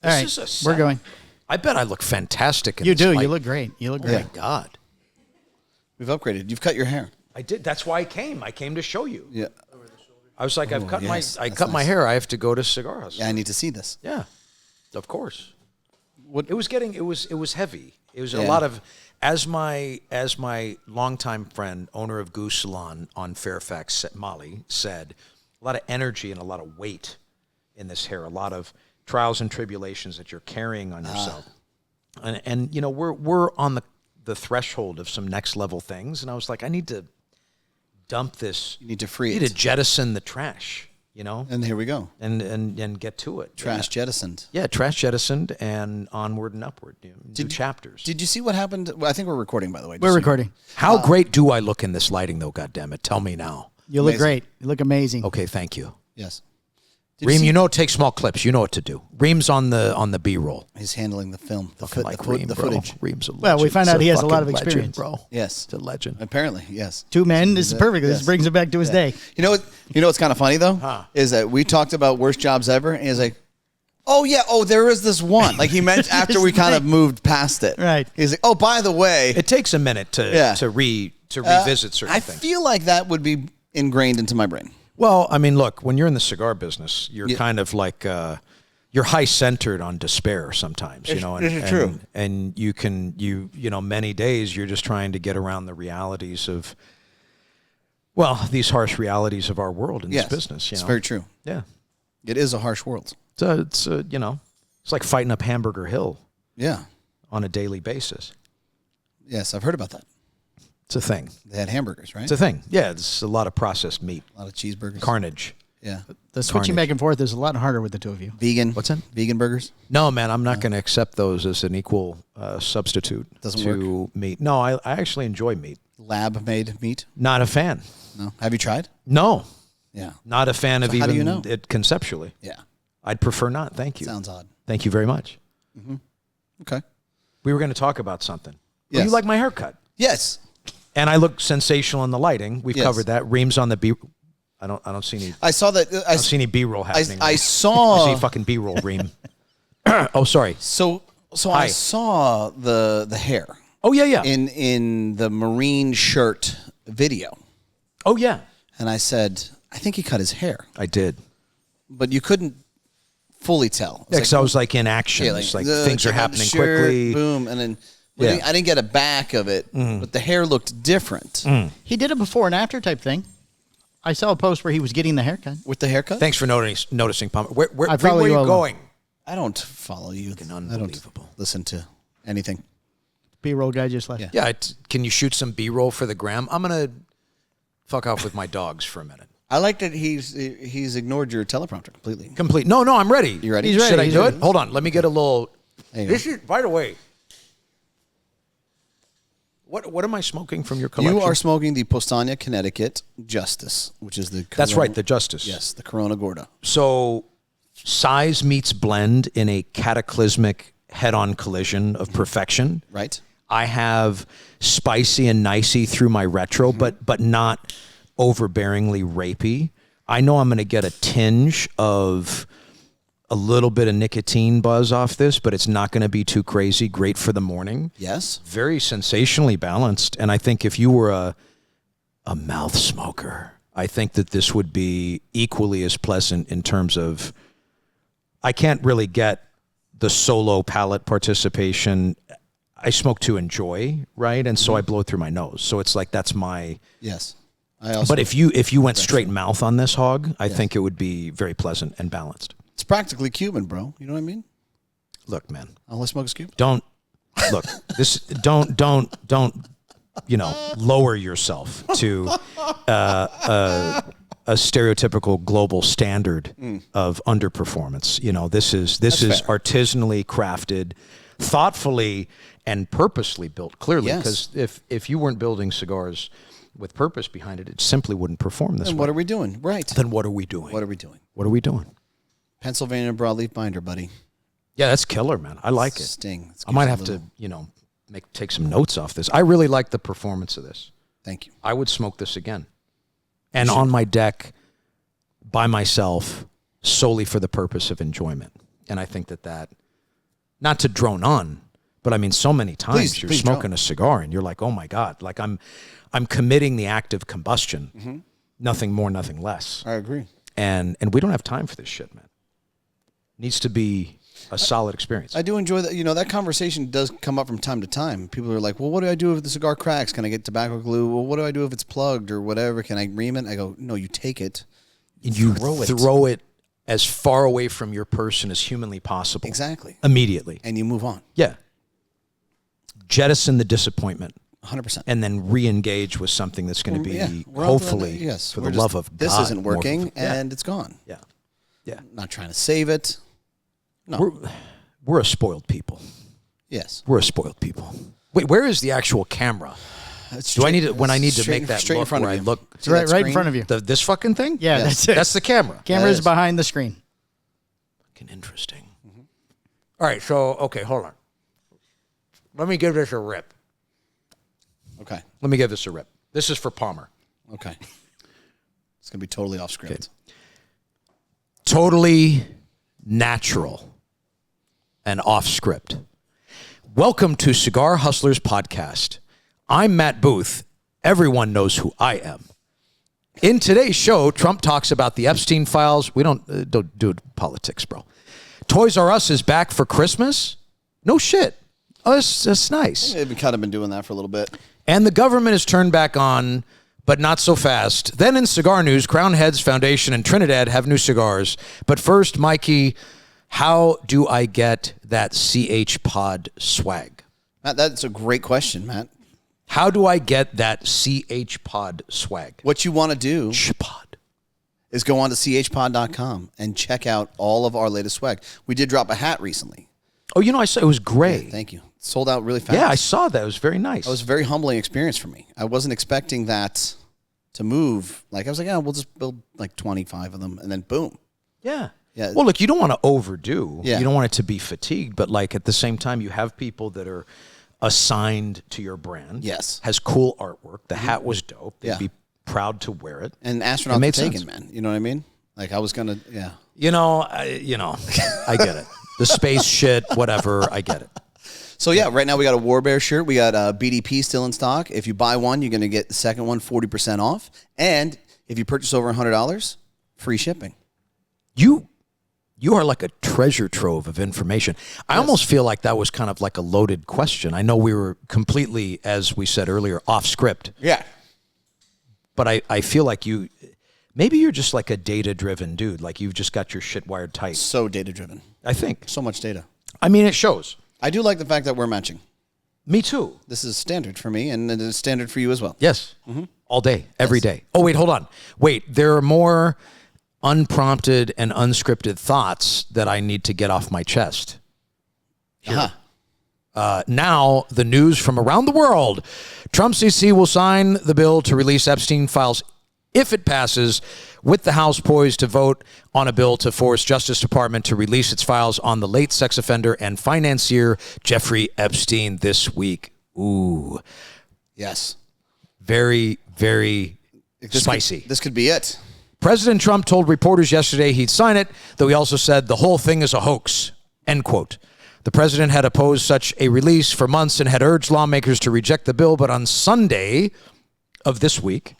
All right, we're going. I bet I look fantastic in You this do. light. You look great. You look great. Oh, my God. We've upgraded. You've cut your hair. I did. That's why I came. I came to show you. Yeah. I was like, I've cut my nice. hair. I have to go to Cigar House. Yeah, I need to see this. Yeah, of course. What? It was heavy. It was a lot of, as my longtime friend, owner of Goose Salon on Fairfax, Molly, said, a lot of energy and a lot of weight in this hair, a lot of trials and tribulations that you're carrying on yourself. And you know, we're on the threshold of some next level things, and I was like, I need to dump this. You need to free I it. need to jettison the trash, you know? And here we go. And get to it. Trash jettisoned. Yeah, trash jettisoned and onward and upward. You know, new chapters. Did you see what happened? Well, I think we're recording, by the way. We're recording. How great do I look in this lighting, though, goddammit? Tell me now. You look great. You look amazing. Okay, thank you. Yes. Reem, you know, take small clips. You know what to do. Reem's on the B-roll. He's handling the film, the Reem, footage. Reem's a legend. Well, we found out he has a lot of fucking experience. legend, bro. Yes. It's a legend. Apparently, yes. Two men. This is perfect. This brings him back to his day. You know what's kind of funny, though? Is that we talked about worst jobs ever, and he's like, oh, yeah, there is this one. Like he meant after we kind of moved past it. Right. He's like, oh, by the way. It takes a minute to revisit certain things. I feel like that would be ingrained into my brain. Well, I mean, look, when you're in the cigar business, you're kind of like you're high centered on despair sometimes, you know. This is true. And you know, many days you're just trying to get around the realities of, well, these harsh realities of our world in this business. You know? It's very true. Yeah, it is a harsh world. It's you know, it's like fighting up Hamburger Hill. Yeah. On a daily basis. Yes, I've heard about that. It's a thing. They had hamburgers, right? It's a thing. Yeah, it's a lot of processed meat. A lot of cheeseburgers. Carnage. Yeah. The switching back and forth is a lot harder with the two of you. Vegan. What's that? Vegan burgers? No, man, I'm not going to accept those as an equal substitute to meat. No, I actually enjoy meat. Lab-made meat? Not a fan. No. Have you tried? No. Yeah. Not a fan of even how do you know? It conceptually. Yeah. I'd prefer not. Thank you. Sounds odd. Thank you very much. Mm-hmm. Okay. We were going to talk about something. Yes. You like my haircut? Yes. And I look sensational in the lighting. We've covered that. Reem's on the B. I don't see any. I saw that. I don't see any B-roll happening. I saw. I see fucking B-roll, Reem. Oh, sorry. So I saw the hair. Oh yeah. In the marine shirt video. Oh yeah. And I said, I think he cut his hair. I did. But you couldn't fully tell. Yeah, because I was like in action. It's like things are happening quickly. Boom, and then. Yeah. I didn't get a back of it, but the hair looked different. He did a before and after type thing. I saw a post where he was getting the haircut. With the haircut? Thanks for noticing, Palmer. Where I follow are you you going? I don't follow you. I don't listen to anything. B-roll guy just left. Yeah. Can you shoot some B-roll for the gram? I'm going to fuck off with my dogs for a minute. I like that he's ignored your teleprompter completely. No, I'm ready. You ready? He's ready. Should I do it? Hold on. Let me get a little. This is, by the way. What am I smoking from your collection? You are smoking the Postania, Connecticut Justice, which is the... That's right, the Justice. Yes, the Corona Gorda. So size meets blend in a cataclysmic head-on collision of perfection. Right. I have spicy and nicey through my retro, but not overbearingly rapey. I know I'm going to get a tinge of a little bit of nicotine buzz off this, but it's not going to be too crazy. Great for the morning. Yes. Very sensationally balanced. And I think if you were a mouth smoker, I think that this would be equally as pleasant in terms of, I can't really get the solo palate participation. I smoke to enjoy, right? And so I blow through my nose. So it's like, that's my... Yes. I also. But if you went straight mouth on this hog, I think it would be very pleasant and balanced. It's practically Cuban, bro. You know what I mean? Look, man. All I smoke is Cuban. Don't lower yourself to a stereotypical global standard of underperformance. You know, this is artisanally crafted, thoughtfully and purposely built, clearly, because if you weren't building cigars with purpose behind it, it simply wouldn't perform this way. What are we doing? Right. Then what are we doing? What are we doing? What are we doing? Pennsylvania broadleaf binder, buddy. Yeah, that's killer, man. I like it. Sting. I might have to, take some notes off this. I really like the performance of this. Thank you. I would smoke this again. And on my deck, by myself, solely for the purpose of enjoyment. And I think that, not to drone on, but I mean, so many times you're smoking a cigar and you're like, oh my God, like I'm committing the act of combustion. Mm-hmm. Nothing more, nothing less. I agree. And we don't have time for this shit, man. Needs to be a solid experience. I do enjoy that. That conversation does come up from time to time. People are like, well, what do I do if the cigar cracks? Can I get tobacco glue? Well, what do I do if it's plugged or whatever? Can I ream it? I go, no, you take it. You throw it as far away from your person as humanly possible. Exactly. Immediately. And you move on. Yeah. Jettison the disappointment. 100%. And then re-engage with something that's going to be, hopefully, for the love of God. This isn't working, and it's gone. Yeah. Yeah. Not trying to save it. No. We're a spoiled people. Yes. We're a spoiled people. Wait, where is the actual camera? Do I need it when I need to make that straight look in front where of I you. look? It's right in front of you. This fucking thing? Yeah, that's it. That's the camera. Camera's behind the screen. Fucking interesting. Mm-hmm. All right, so, okay, hold on. Let me give this a rip. Okay. Let me give this a rip. This is for Palmer. Okay. It's going to be totally off script. Okay. Totally natural and off script. Welcome to Cigar Hustlers Podcast. I'm Matt Booth. Everyone knows who I am. In today's show, Trump talks about the Epstein files. We don't do politics, bro. Toys R Us is back for Christmas? No shit. Oh, that's nice. They've kind of been doing that for a little bit. And the government is turned back on, but not so fast. Then in cigar news, Corwnheads Foundation and Trinidad have new cigars. But first, Mikey, how do I get that CH Pod swag? Matt, that's a great question, Matt. How do I get that CH Pod swag? What you want to do Pod is go on to chpod.com and check out all of our latest swag. We did drop a hat recently. Oh, I saw it was gray. Yeah, thank you. Sold out really fast. Yeah, I saw that. It was very nice. It was a very humbling experience for me. I wasn't expecting that to move. Like, I was like, we'll just build like 25 of them, and then boom. Yeah. Yeah. Well, look, you don't want to overdo. Yeah. You don't want it to be fatigued, but like at the same time, you have people that are assigned to your brand. Yes. Has cool artwork. The hat was dope. They'd Yeah. be proud to wear it. And astronauts made taken, sense. man. You know what I mean? Like, I was going to, yeah. I get it. The space shit, whatever, I get it. So, yeah, right now we got a War Bear shirt. We got a BDP still in stock. If you buy one, you're going to get the second one 40% off. And if you purchase over $100, free shipping. You are like a treasure trove of information. I almost feel like that was kind of like a loaded question. I know we were completely, as we said earlier, off script. Yeah. But I feel like maybe you're just like a data-driven dude. Like you've just got your shit wired tight. So data-driven. I think. So much data. I mean, it shows. I do like the fact that we're matching. Me too. This is standard for me, and it is standard for you as well. Yes. Mm-hmm. All day, every day. Oh, wait, hold on. Wait, there are more unprompted and unscripted thoughts that I need to get off my chest. Now, the news from around the world. Trump CC will sign the bill to release Epstein files if it passes, with the House poised to vote on a bill to force Justice Department to release its files on the late sex offender and financier Jeffrey Epstein this week. Ooh. Yes. Very, very spicy. This could be it. President Trump told reporters yesterday he'd sign it, though he also said the whole thing is a hoax, end quote. The president had opposed such a release for months and had urged lawmakers to reject the bill, but on Sunday of this week,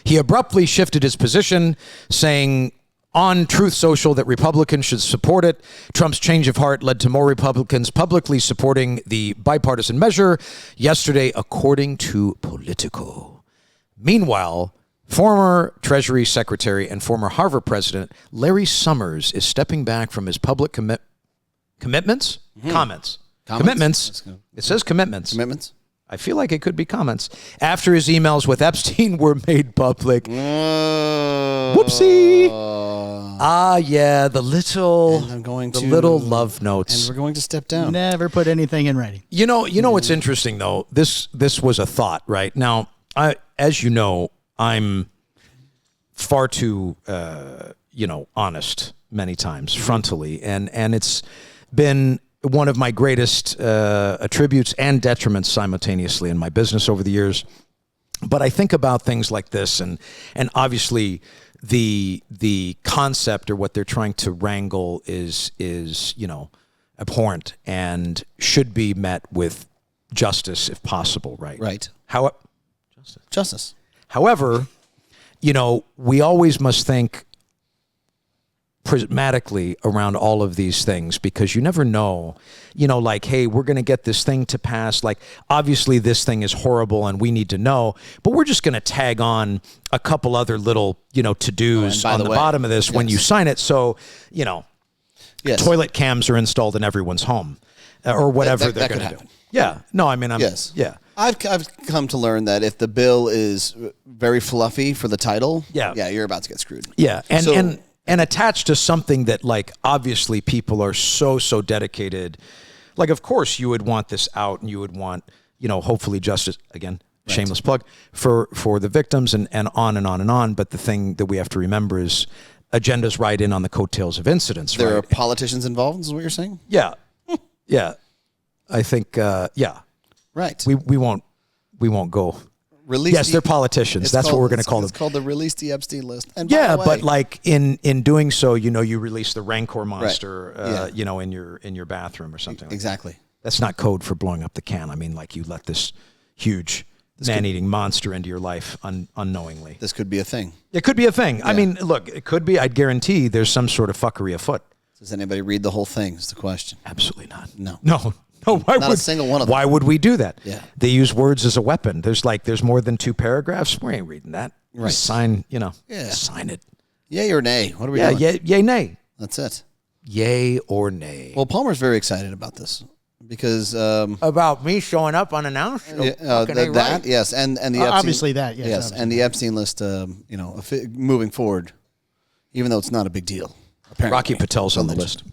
he abruptly shifted his position, saying on Truth Social that Republicans should support it. Trump's change of heart led to more Republicans publicly supporting the bipartisan measure yesterday, according to Politico. Meanwhile, former Treasury Secretary and former Harvard President Larry Summers is stepping back from his public commitments? Comments. Commitments. It says commitments. Commitments? I feel like it could be comments. After his emails with Epstein were made public. Whoopsie. Yeah, the little love notes. And we're going to step down. Never put anything in writing. You know what's interesting though? This was a thought, right? Now, as you know, I'm far too honest many times, frontally, and it's been one of my greatest attributes and detriments simultaneously in my business over the years. But I think about things like this, and obviously the concept or what they're trying to wrangle is abhorrent and should be met with justice if possible, right? Right. Justice. However, we always must think prismatically around all of these things, because you never know, like, hey, we're going to get this thing to pass. Like, obviously this thing is horrible and we need to know, but we're just going to tag on a couple other little, to-dos on the bottom of this when you sign it. So, toilet cams are installed in everyone's home or whatever they're going to do. Yeah. No, I mean, yeah. I've come to learn that if the bill is very fluffy for the title, you're about to get screwed. Yeah. And attached to something that, like, obviously people are so dedicated. Like, of course you would want this out, and you would want, hopefully justice, again, shameless plug, for the victims and on and on and on. But the thing that we have to remember is agendas ride in on the coattails of incidents. There are politicians involved, is what you're saying? Yeah. Yeah. I think, Right. We won't go. They're politicians. That's what we're going to call them. It's called the Release the Epstein list. And but like in doing so, you release the Rancor monster, in your bathroom or something. Exactly. Like that. That's not code for blowing up the can. I mean, like, you let this huge man-eating monster into your life unknowingly. This could be a thing. It could be a thing. Yeah. I mean, look, it could be. I'd guarantee there's some sort of fuckery afoot. Does anybody read the whole thing? Is the question. Absolutely not. No. Not a single one of them. Why would we do that? Yeah. They use words as a weapon. There's more than 2 paragraphs. We ain't reading that. Right. Sign it. Yay or nay? What are we doing? Yay, nay. That's it. Yay or nay. Well, Palmer's very excited about this because about me showing up unannounced. Yes, and the Epstein, obviously that and the Epstein list. Moving forward, even though it's not a big deal. Apparently. Rocky Patel's on the list.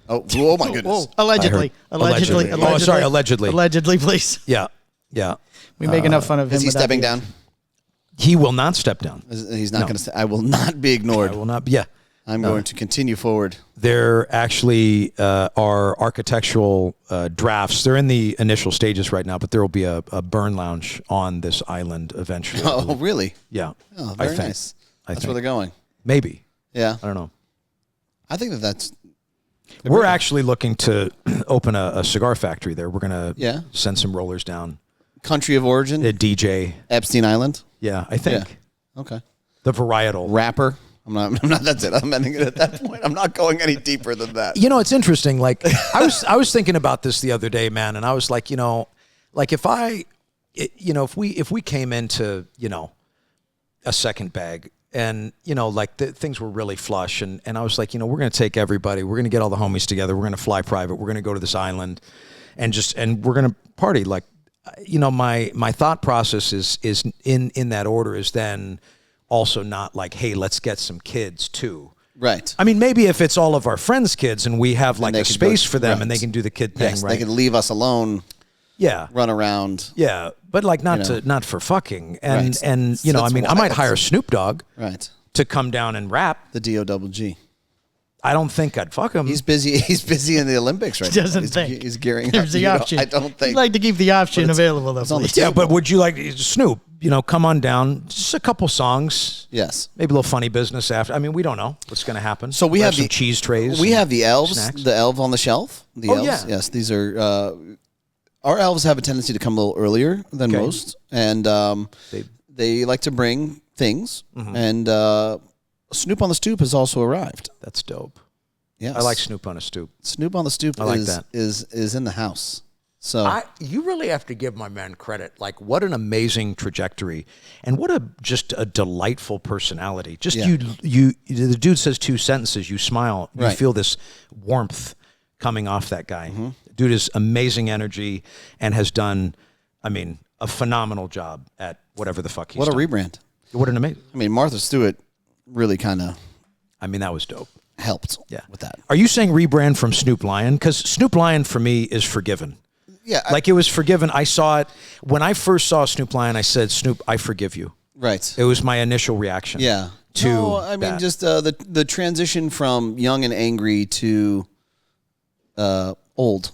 Oh my goodness! Allegedly. Oh, sorry, allegedly. Allegedly, please. Yeah. We make enough fun of him. Is he stepping down? He will not step down. He's not going to. I will not be ignored. I will not. Yeah. I'm going to continue forward. There actually are architectural drafts. They're in the initial stages right now, but there will be a burn lounge on this island eventually. Oh, really? Yeah. Oh, very nice. That's where they're going. Maybe. Yeah. I don't know. I think that's. We're actually looking to open a cigar factory there. We're going to send some rollers down. Country of origin? A DJ. Epstein Island? Yeah, I think. Yeah. Okay. The varietal. Rapper? I'm not. That's it. I'm ending it at that point. I'm not going any deeper than that. It's interesting. Like, I was thinking about this the other day, man, and I was like, like if we came into, a second bag, and, like things were really flush. And I was like, we're going to take everybody. We're going to get all the homies together. We're going to fly private. We're going to go to this island and we're going to party. Like, my thought process is in that order is then also not like, hey, let's get some kids too. Right. I mean, maybe if it's all of our friends' kids and we have like a space for them and they can do the kid thing, right? They can leave us alone. Yeah. Run around. Yeah. But like not for fucking. And I might hire Snoop Dogg to come down and rap. The D-O-double-G. I don't think I'd fuck him. He's busy in the Olympics right now. He's gearing up. There's the option. I don't think. He'd like to keep the option available though. Yeah, but would you like Snoop, come on down, just a couple songs. Yes. Maybe a little funny business after. I mean, we don't know what's going to happen. So we have some cheese trays. We have the elves, snacks. the elves on the shelf. The elves. Yeah. Yes, these are our elves have a tendency to come a little earlier than most, and they like to bring things. Mm-hmm. And Snoop on the Stoop has also arrived. That's dope. Yes. I like Snoop on a Stoop. Snoop on the Stoop is in the house. So you really have to give my man credit. Like, what an amazing trajectory, and what just a delightful personality. Just the dude says 2 sentences, you smile, you feel this warmth coming off that guy. Mm-hmm. Dude is amazing energy and has done, a phenomenal job at whatever the fuck he's done. What a rebrand. What an amazing. Martha Stewart really kind of. That was dope. Helped with that. Are you saying rebrand from Snoop Lion? Because Snoop Lion for me is Forgiven. Yeah. Like it was Forgiven. I saw it. When I first saw Snoop Lion, I said, Snoop, I forgive you. Right. It was my initial reaction. Yeah. to No, I mean, that. just the transition from young and angry to old.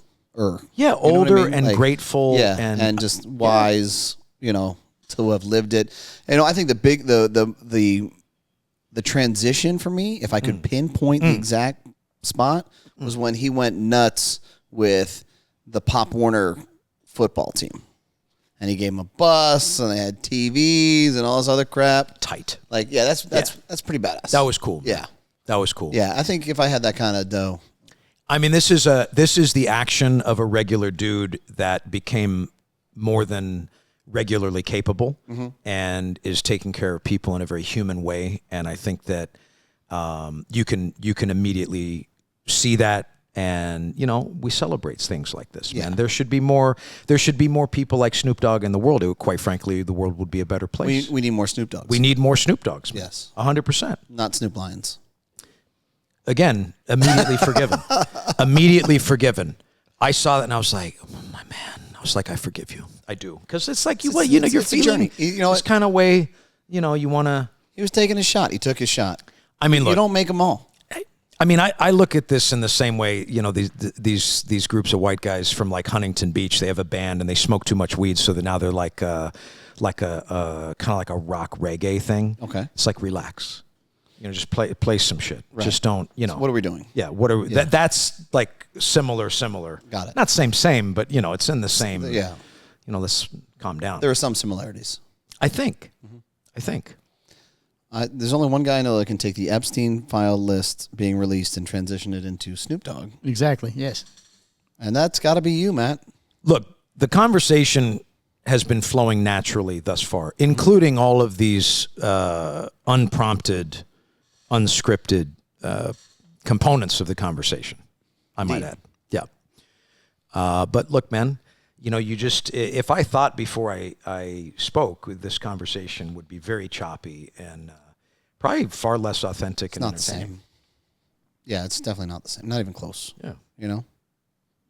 Yeah, older and grateful. Yeah, and and just wise, to have lived it. I think the transition for me, if I could pinpoint the exact spot, was when he went nuts with the Pop Warner football team. And he gave him a bus, and they had TVs and all this other crap. Tight. That's pretty badass. That was cool. Yeah. That was cool. Yeah, I think if I had that kind of dough. I mean, this is the action of a regular dude that became more than regularly capable and is taking care of people in a very human way. And I think that you can immediately see that. And we celebrate things like this, man. There should be more people like Snoop Dogg in the world. Quite frankly, the world would be a better place. We need more Snoop Dogs. We need more Snoop Dogs. Yes, 100%. Not Snoop Lions. Again, immediately forgiven. Immediately forgiven. I saw that and I was like, oh, my man. I was like, I forgive you. I do, because it's like you're feeling this kind of way. You want to. He was taking a shot. He took his shot. I mean, look, you don't make them all. I mean, I look at this in the same way, these groups of white guys from like Huntington Beach, they have a band and they smoke too much weed, so that now they're like a kind of like a rock reggae thing. Okay. It's like, relax. Just play some shit. Right. Just don't, So what are we doing? Yeah, what are we, that's like similar. Got it. Not same, but it's in the same. Yeah. Let's calm down. There are some similarities. I think. I think. There's only one guy I know that can take the Epstein file list being released and transition it into Snoop Dogg. Exactly, yes. And that's got to be you, Matt. Look, the conversation has been flowing naturally thus far, including all of these unprompted, unscripted components of the conversation, I might add. Yeah. But look, man, if I thought before I spoke, this conversation would be very choppy and probably far less authentic and entertaining. Not the same. Yeah, it's definitely not the same. Not even close. Yeah.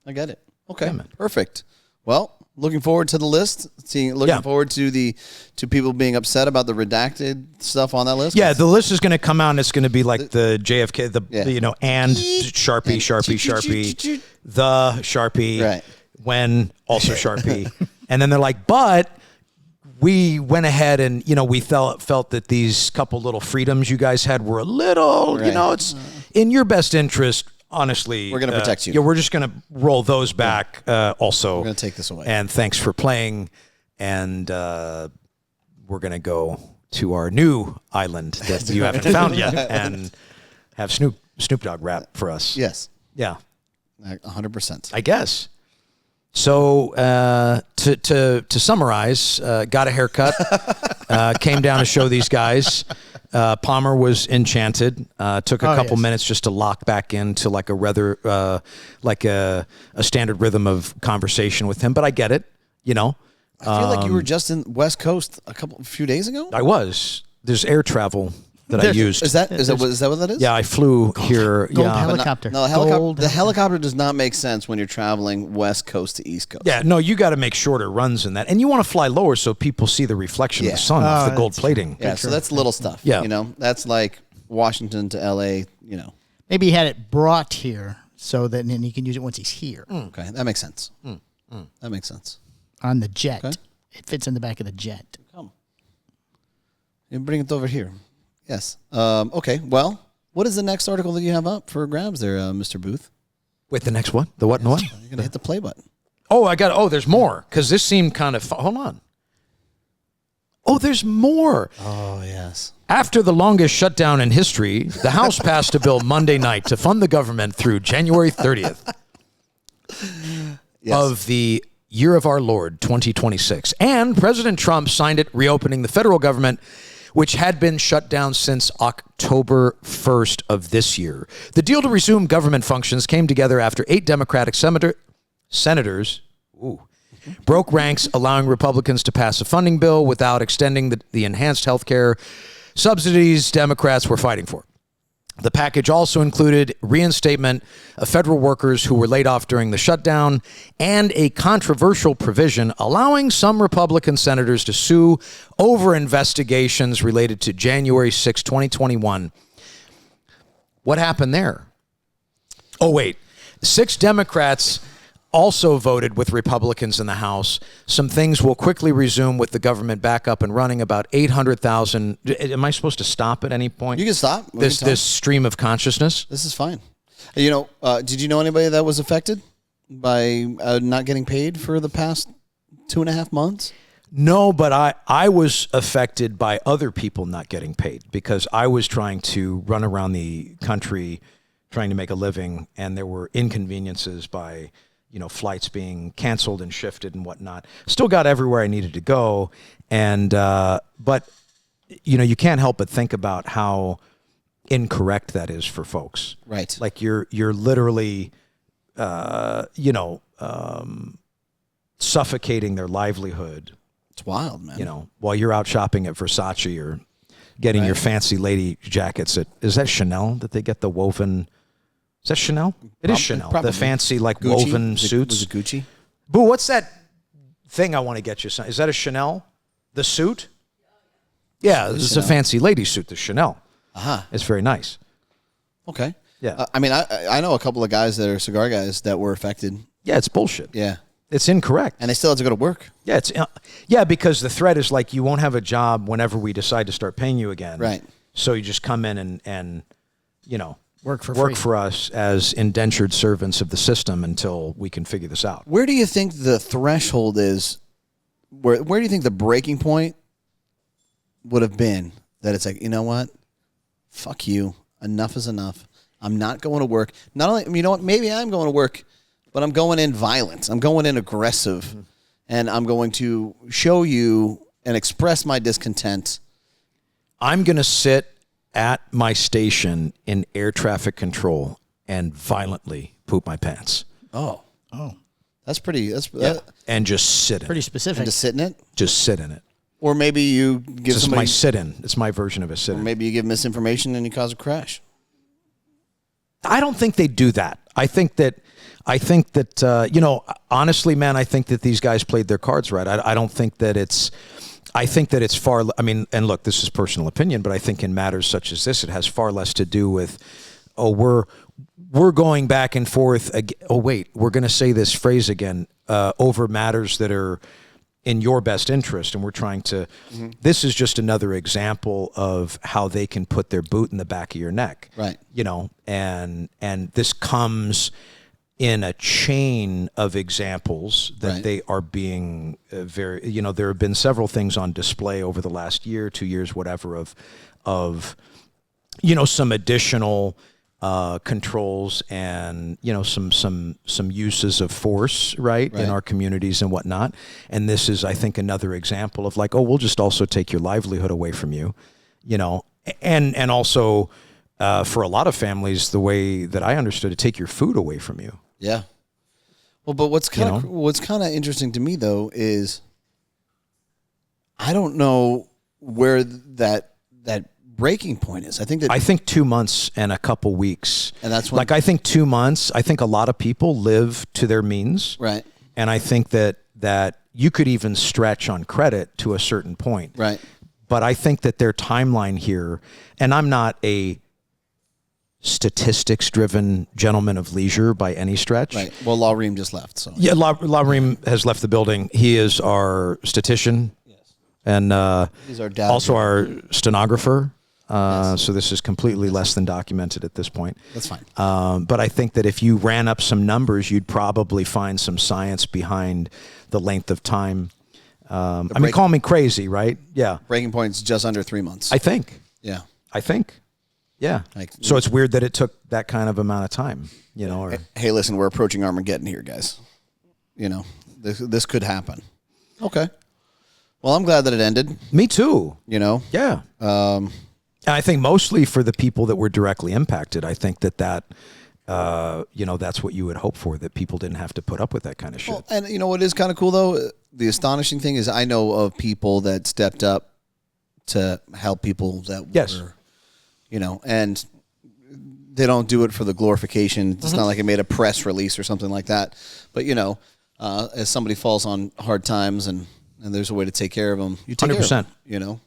I get it. Okay, yeah, perfect. Well, looking forward to the list. Looking forward to people being upset about the redacted stuff on that list. Yeah, the list is going to come out and it's going to be like the JFK, and Sharpie, the Sharpie, right. When also Sharpie. And then they're like, but we went ahead and, we felt that these couple little freedoms you guys had were a little, right. It's in your best interest. Honestly, we're going to protect you. Yeah, we're just going to roll those back. Also, we're going to take this away. And thanks for playing. And we're going to go to our new island that you haven't found yet, and have Snoop Dogg rap for us. Yes. Yeah. 100%. I guess. So to summarize, got a haircut, came down to show these guys. Palmer was enchanted. Took a couple minutes just to lock back into like a standard rhythm of conversation with him. But I get it, I feel like you were just in West Coast a few days ago. I was. There's air travel that I used. Is that what that is? Yeah, I flew here. Gold helicopter. No, the helicopter does not make sense when you're traveling West Coast to East Coast. Yeah, no, you got to make shorter runs in that, and you want to fly lower so people see the reflection of the sun off the gold plating. Yeah, so that's little stuff. Yeah, that's like Washington to LA. Maybe he had it brought here so that then he can use it once he's here. Okay, that makes sense. That makes sense. On the jet, okay. It fits in the back of the jet. Come, you bring it over here. Yes. Okay. Well, what is the next article that you have up for grabs there, Mr. Booth? Wait, the next one? The what and what? You're going to hit the play button. Oh, there's more, because this seemed kind of hold on. Oh, there's more. Oh, yes. After the longest shutdown in history, the House passed a bill Monday night to fund the government through January 30th of the year of our Lord, 2026. And President Trump signed it, reopening the federal government, which had been shut down since October 1st of this year. The deal to resume government functions came together after 8 Democratic senators broke ranks, allowing Republicans to pass a funding bill without extending the enhanced health care subsidies Democrats were fighting for. The package also included reinstatement of federal workers who were laid off during the shutdown and a controversial provision allowing some Republican senators to sue over investigations related to January 6, 2021. What happened there? Oh, wait. 6 Democrats also voted with Republicans in the House. Some things will quickly resume with the government back up and running. About 800,000. Am I supposed to stop at any point? You can stop. This stream of consciousness? This is fine. Did you know anybody that was affected by not getting paid for the past 2.5 months? No, but I was affected by other people not getting paid because I was trying to run around the country trying to make a living, and there were inconveniences by flights being canceled and shifted and whatnot. Still got everywhere I needed to go. And, but you can't help but think about how incorrect that is for folks. Right. Like you're literally, suffocating their livelihood. It's wild, man. While you're out shopping at Versace or getting your fancy lady jackets is that Chanel that they get the woven? Is that Chanel? It is Chanel. Probably. The fancy, Gucci? Woven suits. Was it Gucci? Boo, what's that thing I want to get you? Is that a Chanel? The suit? Yeah, this is a fancy lady suit, the Chanel. Uh-huh. It's very nice. Okay. Yeah. I know a couple of guys that are cigar guys that were affected. Yeah, it's bullshit. Yeah. It's incorrect. And they still have to go to work. Yeah, because the threat is you won't have a job whenever we decide to start paying you again. Right. So you just come in and work for us as indentured servants of the system until we can figure this out. Where do you think the threshold is? Where do you think the breaking point would have been that it's you know what? Fuck you. Enough is enough. I'm not going to work. Not only, you know what? Maybe I'm going to work, but I'm going in violent. I'm going in aggressive, and I'm going to show you and express my discontent. I'm going to sit at my station in air traffic control and violently poop my pants. Oh. That's pretty. And just sit in it. Pretty specific. And to sit in it? Just sit in it. Or maybe you give This somebody... is my sit-in. It's my version of a sit-in. Or maybe you give misinformation and you cause a crash. I don't think they do that. I think that honestly, man, I think that these guys played their cards right. I don't think that it's... I think that it's far... I mean, and look, this is personal opinion, but I think in matters such as this, it has far less to do with, we're going back and forth. We're going to say this phrase again, over matters that are in your best interest, and we're trying to... This is just another example of how they can put their boot in the back of your neck. Right. And this comes in a chain of examples that they are being very... there have been several things on display over the last year, 2 years, whatever, of some additional... controls and some uses of force right in our communities and whatnot, and this is, I think, another example of we'll just also take your livelihood away from you, and also for a lot of families, the way that I understood it, take your food away from you. Yeah. Well, but what's kind of interesting to me though is I don't know where that breaking point is. I think 2 months and a couple weeks. And that's when, I think 2 months, I think a lot of people live to their means. Right. And I think that you could even stretch on credit to a certain point. Right. But I think that their timeline here, and I'm not a statistics-driven gentleman of leisure by any stretch. Right. Well, La Reem just left. So. Yeah, La Reem has left the building. He is our statistician. Yes. And he's our dad. Also our stenographer. So this is completely less than documented at this point. That's fine. But I think that if you ran up some numbers, you'd probably find some science behind the length of time. Call me crazy, right? Yeah. Breaking point's just under 3 months. I think. Yeah. Yeah. So it's weird that it took that kind of amount of time, Hey, listen, we're approaching Armageddon here, guys. This could happen. Okay. Well, I'm glad that it ended. Me too. Yeah. And I think mostly for the people that were directly impacted. I think that that's what you would hope for, that people didn't have to put up with that kind of shit. Well, and what is kind of cool, though? The astonishing thing is I know of people that stepped up to help people that were, and they don't do it for the glorification. It's not like it made a press release or something like that. But as somebody falls on hard times and there's a way to take care of them, you take 100%. Care of them,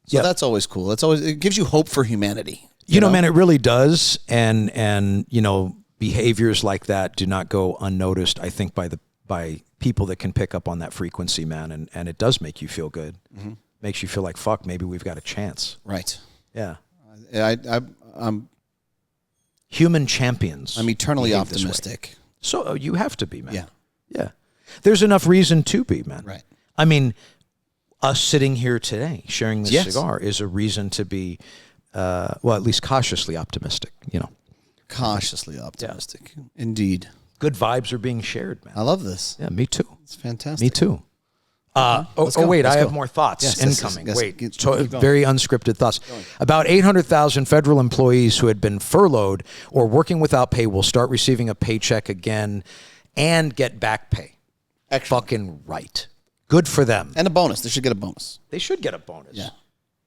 So that's always cool. It gives you hope for humanity. You know, man, it really does. And behaviors like that do not go unnoticed, I think, by people that can pick up on that frequency, man. And it does make you feel good. Mm-hmm. Makes you feel like, fuck, maybe we've got a chance. Right. Yeah. I'm human champions. I'm eternally optimistic. So you have to be, man. Yeah. Yeah. There's enough reason to be, man. Right. I mean, us sitting here today sharing this cigar is a reason to be, at least cautiously optimistic, Cautiously optimistic. Yeah. Indeed. Good vibes are being shared, man. I love this. Yeah, me too. It's fantastic. Me too. Wait, I have more thoughts incoming. Very unscripted thoughts. About 800,000 federal employees who had been furloughed or working without pay will start receiving a paycheck again and get back pay. Excellent. Fucking right. Good for them. And a bonus. They should get a bonus. They should get a bonus. Yeah.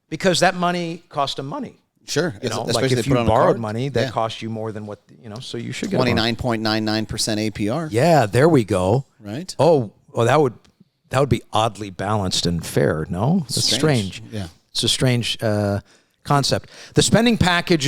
Because that money cost them money. Sure. Like if you borrowed money, that cost you more than what, so you should get 29.99% APR. Yeah, there we go. Right. Oh, that would be oddly balanced and fair, no? That's strange. Yeah. It's a strange concept. The spending package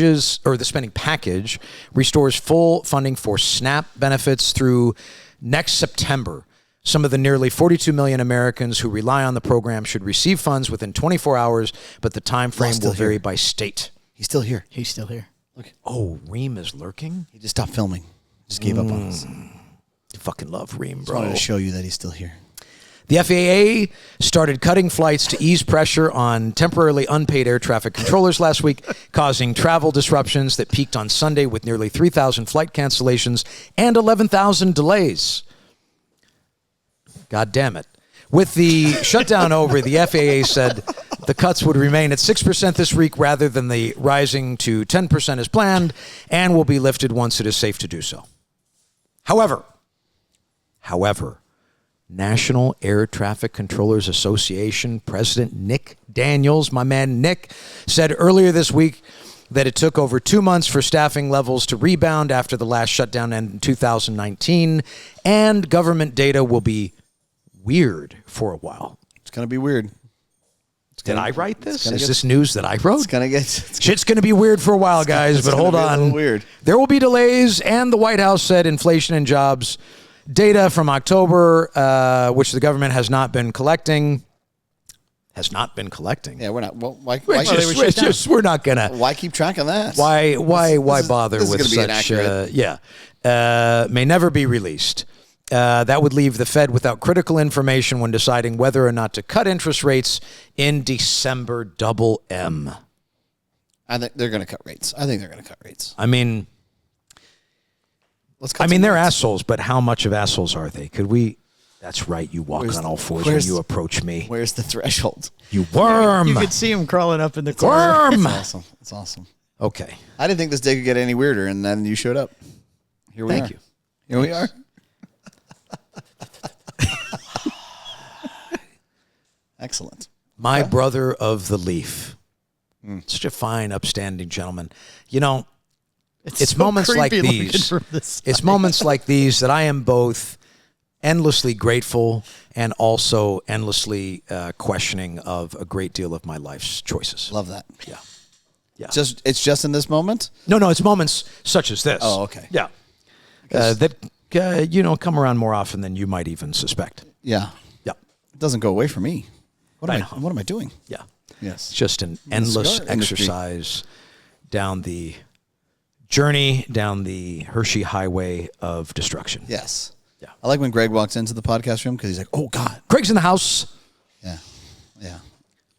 restores full funding for SNAP benefits through next September. Some of the nearly 42 million Americans who rely on the program should receive funds within 24 hours, but the time frame will vary by state. He's still here. He's still here. Look. Oh, Reem is lurking? He just stopped filming. Just gave up on us. You fucking love Reem, bro. I wanted to show you that he's still here. The FAA started cutting flights to ease pressure on temporarily unpaid air traffic controllers last week, causing travel disruptions that peaked on Sunday with nearly 3,000 flight cancellations and 11,000 delays. God damn it. With the shutdown over, the FAA said the cuts would remain at 6% this week rather than the rising to 10% as planned, and will be lifted once it is safe to do so. However, National Air Traffic Controllers Association President Nick Daniels, my man Nick, said earlier this week that it took over 2 months for staffing levels to rebound after the last shutdown in 2019, and government data will be weird for a while. It's going to be weird. Did I write this? Is this news that I wrote? Shit's going to be weird for a while, guys, but hold on. Weird. There will be delays, and the White House said inflation and jobs data from October, which the government has not been collecting. Yeah, we're not. Well, why we're not going to. Why keep track of that? Why bother with such? May never be released. That would leave the Fed without critical information when deciding whether or not to cut interest rates in December. Double M. I think they're going to cut rates. I mean, they're assholes, but how much of assholes are they? Could we? That's right. You walk on all fours when you approach me. Where's the threshold? You worm. You could see him crawling up in the corner. Worm. It's awesome. Okay. I didn't think this day could get any weirder, and then you showed up. Here we are. Thank you. Here we are. Excellent. My brother of the leaf. Such a fine, upstanding gentleman. It's so moments like these. It's moments like these that I am both endlessly grateful and also endlessly questioning of a great deal of my life's choices. Love that. Yeah. It's just in this moment? No, it's moments such as this. Oh, okay. Yeah. That come around more often than you might even suspect. Yeah. Yeah. It doesn't go away from me. What am I doing? Yeah. Yes. It's just an endless exercise down the journey, down the Hershey highway of destruction. Yes. Yeah. I like when Greg walks into the podcast room because he's like, "Oh God, Greg's in the house." Yeah. Yeah.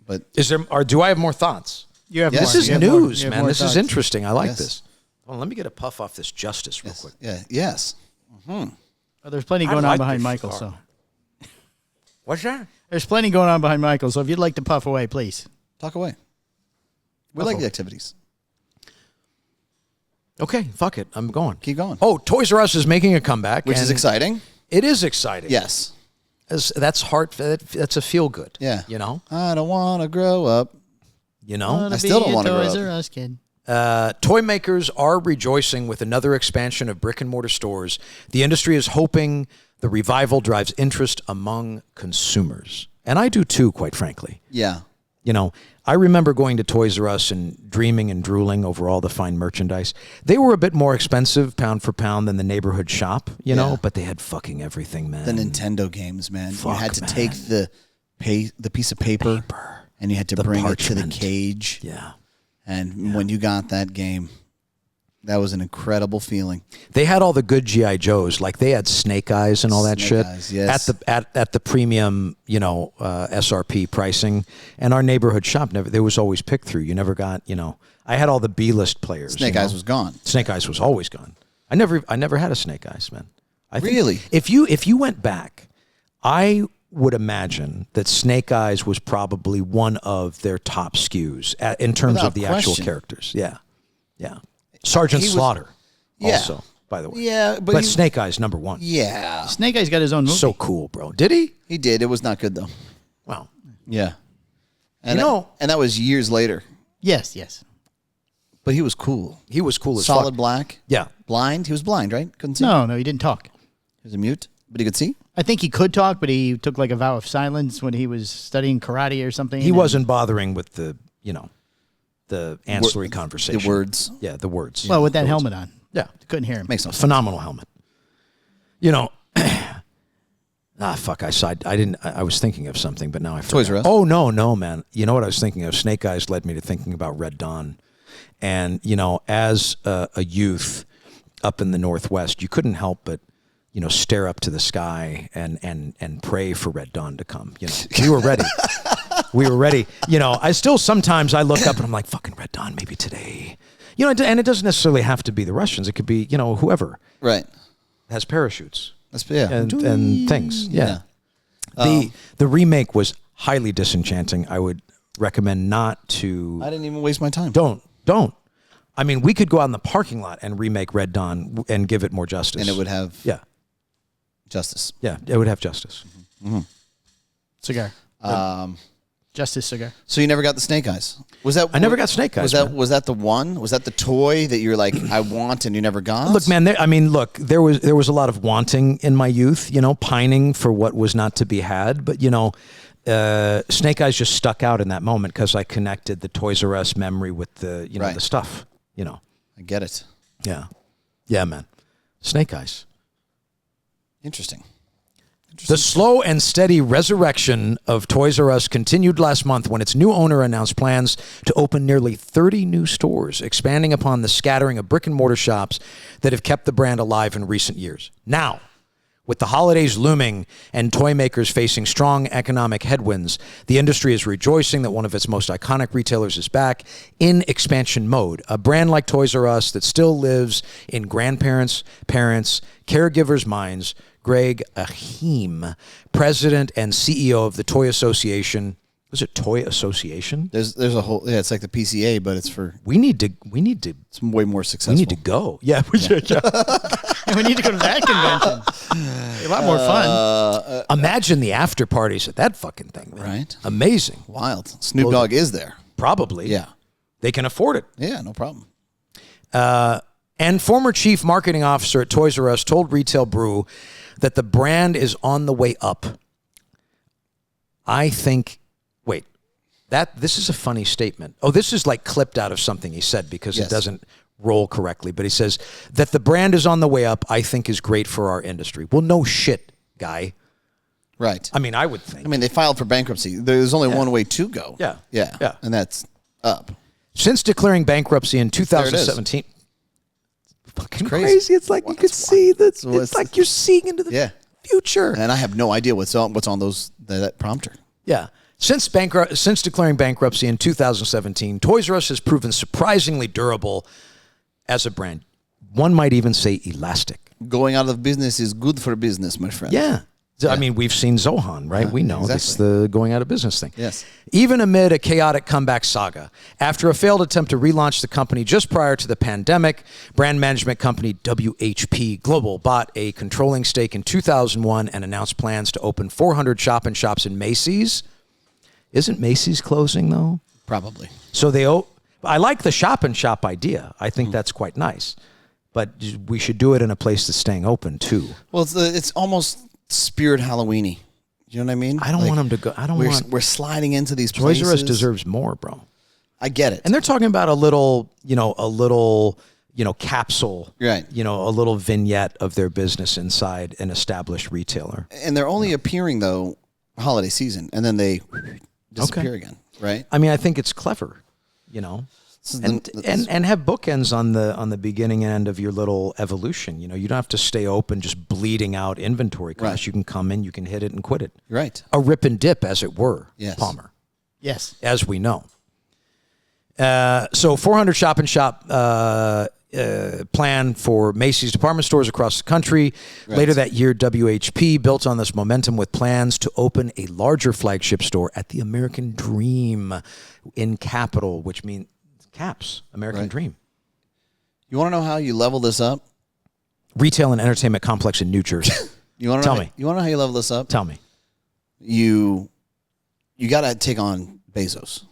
But do I have more thoughts? You have This is news, man. This is interesting. I like this. Well, let me get a puff off this justice real quick. Yeah. Yes. Well, there's plenty going on behind Michael, so. What's that? There's plenty going on behind Michael, so if you'd like to puff away, please. Talk away. We like the activities. Okay, fuck it. I'm going. Keep going. Oh, Toys R Us is making a comeback. Which is exciting. It is exciting. Yes. That's that's a feel good. Yeah. You know? I don't want to grow up. You know? I still don't want to grow Toys up. R Us kid. Toy makers are rejoicing with another expansion of brick and mortar stores. The industry is hoping the revival drives interest among consumers. And I do too, quite frankly. Yeah. You know, I remember going to Toys R Us and dreaming and drooling over all the fine merchandise. They were a bit more expensive pound for pound than the neighborhood shop, you know, but they had fucking everything, man. The Nintendo games, man. Fuck, you had to man. take the piece of paper and you had to bring parchment. it to the cage. Yeah. And when you got that game, that was an incredible feeling. They had all the good G.I. Joes, like they had Snake Eyes and all that shit Eyes, yes. at the premium, you know, SRP pricing. And our neighborhood shop there was always pick through. You never got, you know, I had all the B-list players. Snake Eyes was gone. Snake Eyes was always gone. I never had a Snake Eyes, man. I think Really? If you went back, I would imagine that Snake Eyes was probably one of their top SKUs in terms Without of the actual question. characters. Yeah, yeah. Sergeant He was- Slaughter, Yeah. also, by the way. Yeah, but he- Snake Eyes number one. Yeah. Snake Eyes got his own movie. So cool, bro. Did he? He did. It was not good, though. Wow. Yeah. And You know- and that was years later. yes, yes. But he was cool. He was cool as Solid fuck. black. Yeah. Blind. He was blind, right? Couldn't see. No, he didn't talk. He was a mute, but he could see. I think he could talk, but he took like a vow of silence when he was studying karate or something. He and- wasn't bothering with the, you know, the ancillary conversation. The words. Yeah, the words. Well, with that The words. helmet on. Yeah. Couldn't hear him. Makes no sense. Phenomenal helmet. You know, fuck, I was thinking of something, but now I forgot. Toys R Us? Oh, no, man. You know what I was thinking of? Snake Eyes led me to thinking about Red Dawn. And, you know, as a youth up in the Northwest, you couldn't help but, you know, stare up to the sky and pray for Red Dawn to come. You know, we were ready. We were ready. You know, I still sometimes I look up and I'm like, fucking Red Dawn, maybe today. You know, and it doesn't necessarily have to be the Russians. It could be, you know, whoever Right. has parachutes That's yeah. and things. Yeah. The remake was highly disenchanting. I would recommend not to. I didn't even waste my time. Don't. I mean, we could go out in the parking lot and remake Red Dawn and give it more justice. And it would have justice. Yeah, it would have justice. Cigar. Justice cigar. So you never got the Snake Eyes? Was that? I never got Snake Eyes, man. Was that the one? Was that the toy that you're like, I want, and you never got? Look, man. There was a lot of wanting in my youth. You know, pining for what was not to be had. But you know, Snake Eyes just stuck out in that moment because I connected the Toys R Us memory with the Right. the stuff. You know. I get it. Yeah, man. Snake Eyes. Interesting. The slow and steady resurrection of Toys R Us continued last month when its new owner announced plans to open nearly 30 new stores, expanding upon the scattering of brick and mortar shops that have kept the brand alive in recent years. Now, with the holidays looming and toy makers facing strong economic headwinds, the industry is rejoicing that one of its most iconic retailers is back in expansion mode. A brand like Toys R Us that still lives in grandparents, parents, caregivers' minds. Greg Ahim, president and CEO of the Toy Association. Was it Toy Association? There's a whole it's like the PCA, but it's for We need to. it's way more successful. We need to go. Yeah, we should. Yeah. We need to go to that convention. A lot more fun. Imagine the after parties at that fucking thing, man. Right. Amazing. Wild. Snoop Dogg is there. Probably. Yeah. They can afford it. Yeah, no problem. And former chief marketing officer at Toys R Us told Retail Brew that the brand is on the way up. I think, wait, this is a funny statement. Oh, this is like clipped out of something he said because Yes. it doesn't roll correctly. But he says that the brand is on the way up, I think is great for our industry. Well, no shit, guy. Right. I mean, I would think. I mean, they filed for bankruptcy. There's only one way to go. Yeah. Yeah. Yeah. And that's up. Since declaring bankruptcy in 2017. Fucking crazy. It's like you could see that. It's like you're seeing into the future. And I have no idea what's on that prompter. Yeah. Since declaring bankruptcy in 2017, Toys R Us has proven surprisingly durable as a brand. One might even say elastic. Going out of business is good for business, my friend. Yeah. I mean, we've seen Zohan, right? We know it's the going out of business thing. Yes. Even amid a chaotic comeback saga, after a failed attempt to relaunch the company just prior to the pandemic, brand management company WHP Global bought a controlling stake in 2001 and announced plans to open 400 shop-in-shops in Macy's. Isn't Macy's closing, though? Probably. So I like the shop and shop idea. I think that's quite nice, but we should do it in a place that's staying open too. Well, it's almost spirit Halloweeny. You know what I mean? I don't want them to go. We're sliding into these places. Toys R Us deserves more, bro. I get it. And they're talking about a little capsule, right? A little vignette of their business inside an established retailer. And they're only appearing though holiday season, and then they disappear again, right? I mean, I think it's clever, and have bookends on the beginning end of your little evolution. You don't have to stay open, just bleeding out inventory costs. Right. You can come in, you can hit it and quit it. Right. A rip and dip, as it were. Yes. Palmer. Yes. As we know. So 400 shop and shop plan for Macy's department stores across the country. Right. Later that year, WHP built on this momentum with plans to open a larger flagship store at the American Dream in Capital, which means Caps, American Dream. You want to know how you level this up? Retail and entertainment complex in New Jersey. You want to know how you level this up? Tell me. You got to take on Bezos.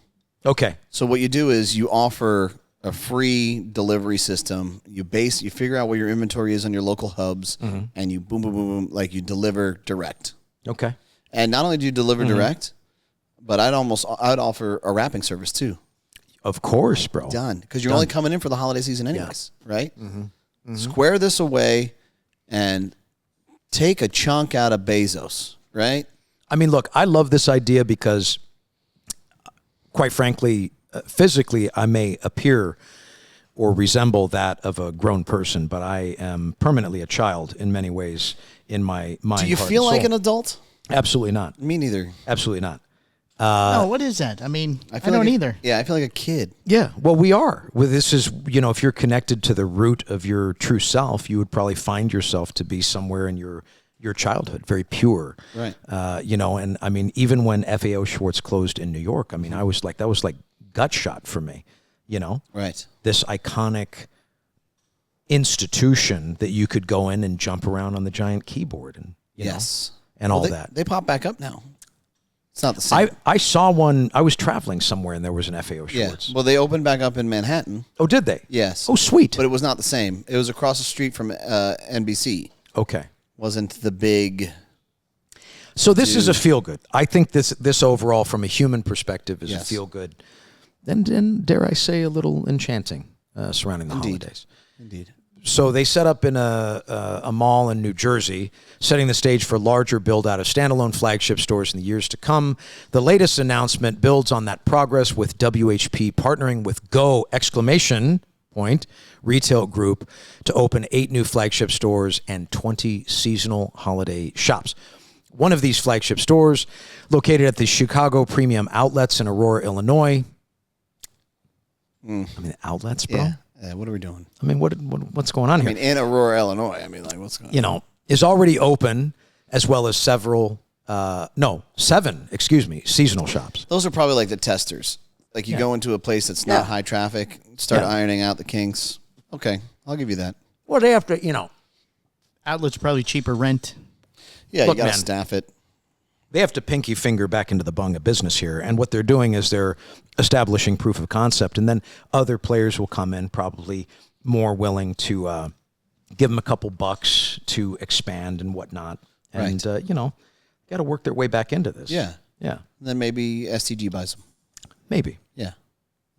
Okay. So what you do is you offer a free delivery system. You figure out where your inventory is on your local hubs, and you boom, boom, boom, boom, like you deliver direct. Okay. And not only do you deliver direct, but I'd offer a wrapping service too. Of course, bro. Done. Because you're only coming in for the holiday season anyways, right? Square this away and take a chunk out of Bezos, right? I mean, look, I love this idea because, quite frankly, physically, I may appear or resemble that of a grown person, but I am permanently a child in many ways in my mind. Do you feel like an adult? Absolutely not. Me neither. Absolutely not. No, what is that? I mean, I don't either. Yeah, I feel like a kid. Yeah, well, we are. Well, this is, if you're connected to the root of your true self, you would probably find yourself to be somewhere in your childhood, very pure. Right. And I mean, even when FAO Schwartz closed in New York, I mean, that was like gut shot for me, Right. This iconic institution that you could go in and jump around on the giant keyboard and, and all that. They pop back up now. It's not the same. I saw one. I was traveling somewhere and there was an FAO Schwartz. Yeah. Well, they opened back up in Manhattan. Oh, did they? Yes. Oh, sweet. But it was not the same. It was across the street from NBC. Okay. Wasn't the big... So this is a feel-good. I think this overall, from a human perspective, is a feel-good. And dare I say, a little enchanting surrounding the holidays. Indeed. So they set up in a mall in New Jersey, setting the stage for larger build-out of standalone flagship stores in the years to come. The latest announcement builds on that progress, with WHP partnering with Go! Retail Group to open 8 new flagship stores and 20 seasonal holiday shops. One of these flagship stores, located at the Chicago Premium Outlets in Aurora, Illinois. I mean, outlets, bro? Yeah. What are we doing? I mean, what's going on here? I mean, in Aurora, Illinois. I mean, like, what's going on? Is already open, as well as 7 seasonal shops. Those are probably like the testers. Like you go into a place that's not high traffic, start ironing out the kinks. Okay, I'll give you that. Well, they have to, Outlets probably cheaper rent. Yeah, Look, you got to man, staff it. They have to pinky finger back into the bung of business here. And what they're doing is they're establishing proof of concept. And then other players will come in, probably more willing to give them a couple bucks to expand and whatnot. And, got to work their way back into this. Yeah. Yeah. And then maybe STG buys them. Maybe. Yeah.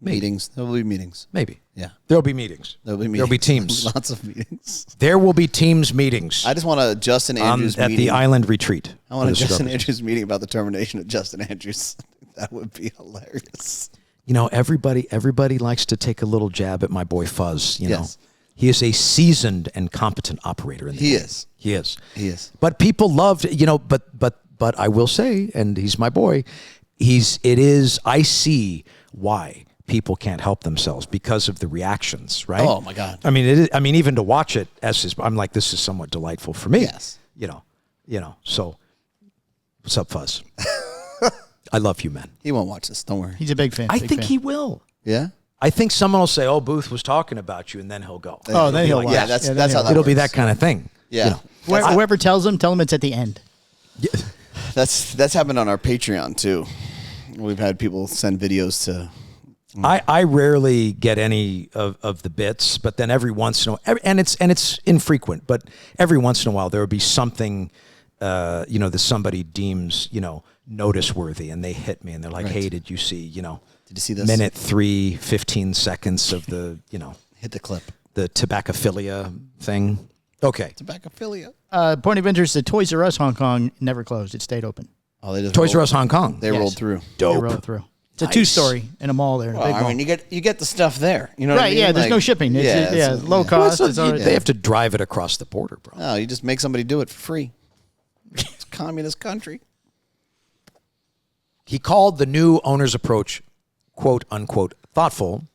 Maybe. Meetings. There will be meetings. Maybe. Yeah. There'll be meetings. There'll be teams. Lots of meetings. There will be teams meetings. I just want a Justin Andrews at meeting. the Island Retreat. I want a Justin Andrews meeting about the termination of Justin Andrews. That would be hilarious. Everybody likes to take a little jab at my boy Fuzz. Yes. He is a seasoned and competent operator in the game. He is. He is. But people loved, but I will say, and he's my boy, I see why people can't help themselves because of the reactions, right? Oh my God. I mean, even to watch it I'm like, this is somewhat delightful for me. Yes. So what's up, Fuzz? I love you, man. He won't watch this. Don't worry. He's a big fan. I think he will. Yeah. I think someone will say, "Oh, Booth was talking about you," and then he'll go. Then he'll watch. Yeah, that's how that it'll works. be that kind of thing. Yeah. Whoever tells him, tell him it's at the end. Yeah. That's happened on our Patreon too. We've had people send videos to I rarely get any of the bits, but then every once in a while, and it's infrequent, but every once in a while there will be something, that somebody deems, notice-worthy, and they hit me, and they're like, hey, did you see, did you see this? minute 3, 15 seconds of the, hit the clip. The tobaccophilia thing? Okay. Tobaccophilia. Point of interest, the Toys R Us Hong Kong never closed. It stayed open. Oh, they just Toys R Us Hong Kong. They rolled through. Dope. They rolled through. It's Nice. a 2-story in a mall there. In a big I mall. mean, you get the stuff there. You know what I Right, mean? yeah, there's no shipping. It's low cost. Well, It's already- they have to drive it across the border, bro. No, you just make somebody do it for free. It's a communist country. He called the new owner's approach, quote unquote, thoughtful,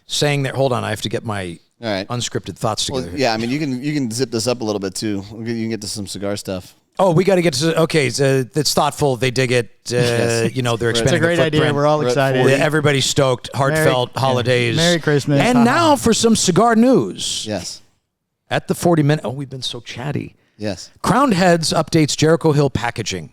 saying that, hold on, I have to get my All right. unscripted thoughts together. Well, yeah, I mean, you can zip this up a little bit too. You can get to some cigar stuff. Oh, we got to get to, okay, so it's thoughtful. They dig it. They're expanding It's a great the idea. footprint. We're all excited. Yeah, everybody's stoked. Heartfelt holidays. Merry Christmas. And now for some cigar news. Yes. At the 40-minute, we've been so chatty. Yes. Corwnheads updates Jericho Hill packaging.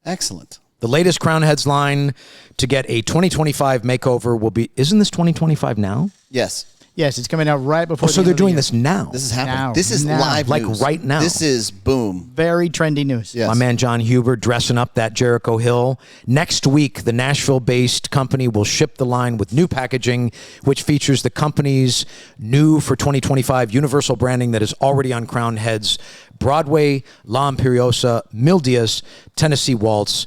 Excellent. The latest Corwnheads line to get a 2025 makeover will be, isn't this 2025 now? Yes. Yes, it's coming out right before. So they're doing this now. This is happening. Now. This is Now. live Like news. right now. This is boom. Very trendy news. Yes. My man John Huber dressing up that Jericho Hill. Next week, the Nashville-based company will ship the line with new packaging, which features the company's new for 2025 universal branding that is already on Corwnheads, Broadway, La Imperiosa, Mil Dias, Tennessee Waltz.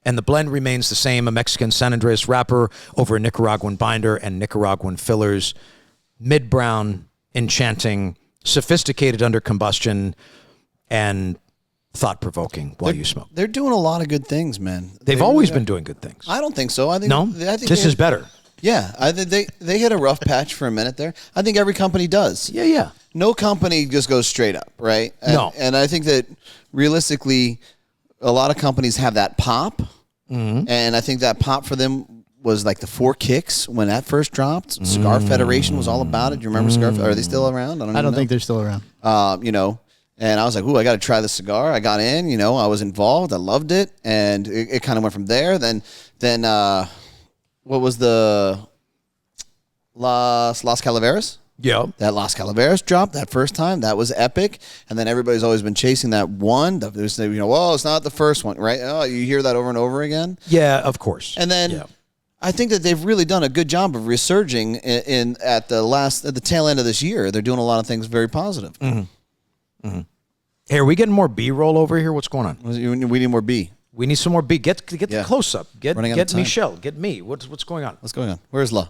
And the blend remains the same, a Mexican San Andreas wrapper over a Nicaraguan binder and Nicaraguan fillers. Mid-brown, enchanting, sophisticated under combustion, and thought-provoking while you smoke. They're doing a lot of good things, man. They've always been doing good things. I don't think so. I think No? I think This is better. Yeah, I think they hit a rough patch for a minute there. I think every company does. Yeah. No company just goes straight up, right? And, No. And I think that realistically, a lot of companies have that pop, and I think that pop for them was like the 4 Kicks when that first dropped. Cigar Federation was all about it. Do you remember Cigar? Are they still around? I don't think they're still around. And I was like, ooh, I got to try this cigar. I got in, I was involved. I loved it. And it kind of went from there. Then what was the Las Calaveras? Yeah. That Las Calaveras dropped that first time. That was epic. And then everybody's always been chasing that one. There's, well, it's not the first one, right? Oh, you hear that over and over again. Yeah, of course. And then I think that they've really done a good job of resurging at the tail end of this year. They're doing a lot of things very positive. Hey, are we getting more B-roll over here? What's going on? We need more B. We need some more B. Get the close-up. Get Running out of time. Michelle. Get me. What's going on? What's going on? Where's La?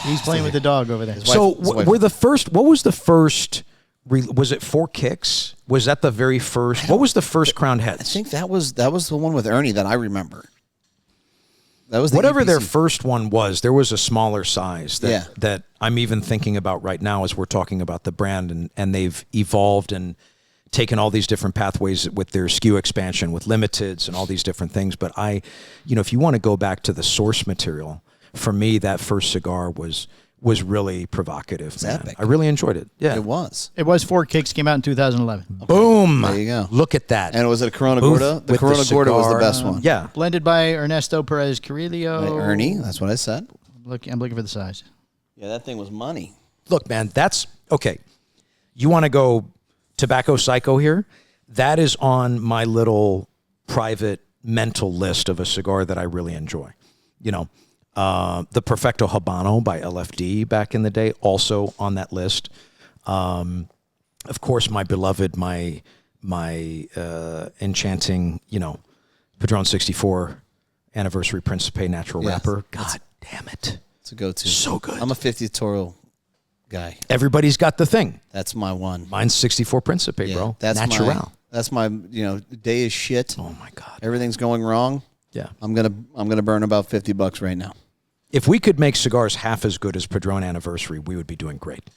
He's playing with the dog over there. We're the first. What was the first? Was it 4 Kicks? Was that the very first? What was the first Corwnheads? I think that was the one with Ernie that I remember. That was Whatever EPC. their first one was. There was a smaller size that I'm even thinking about right now as we're talking about the brand, and they've evolved and taken all these different pathways with their SKU expansion, with limiteds and all these different things. But if you want to go back to the source material, for me, that first cigar was really provocative. Man. Epic. I really enjoyed it. Yeah, It was. It was 4 Kicks, came out in 2011. Boom. There you go. Look at that. And was it a Corona Booth Gorda? The with Corona Gorda was the cigar. best one. Yeah. Blended by Ernesto Perez Carrillo. Right, Ernie, that's what I said. I'm looking for the size. Yeah, that thing was money. Look, man, that's okay. You want to go tobacco psycho here? That is on my little private mental list of a cigar that I really enjoy. The Perfecto Habano by LFD back in the day, also on that list. Of course, my beloved, my enchanting, Padron 64 Anniversary Principe Natural Wrapper. God damn it. It's a go-to. So good. I'm a 50th Toro guy. Everybody's got the thing. That's my one. Mine's 64 Principe, bro. That's Natural. That's my, day is shit. Oh my God. Everything's going wrong. Yeah. I'm gonna burn about $50 right now. If we could make cigars half as good as Padron Anniversary, we would be doing great.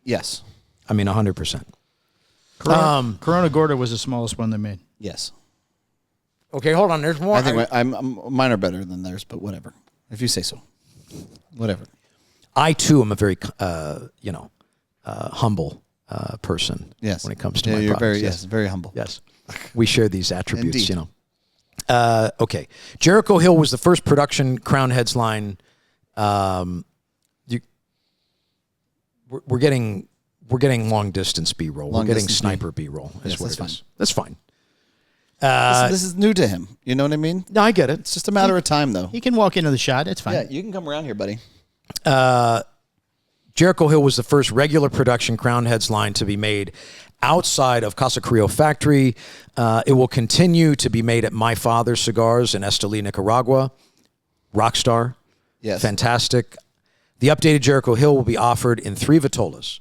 Yes. I mean, 100%. Corona Gorda was the smallest one they made. Yes. Okay, hold on. There's more. I think mine are better than theirs, but whatever. If you say so. Whatever. I too am a very, humble person. Yes. When it comes to yeah, my you're products. very very humble. Yes. We share these attributes. Indeed. Okay. Jericho Hill was the first production Crownheads line. We're getting long distance B-roll. We're getting sniper B-roll. Is what it is. That's fine. This is new to him. You know what I mean? No, I get it. It's just a matter of time, though. He can walk into the shot. It's fine. Yeah, you can come around here, buddy. Jericho Hill was the first regular production Crownheads line to be made outside of Casa Carrillo factory. It will continue to be made at My Father's Cigars in Esteli, Nicaragua. Rockstar. Yes. Fantastic. The updated Jericho Hill will be offered in 3 vitolas.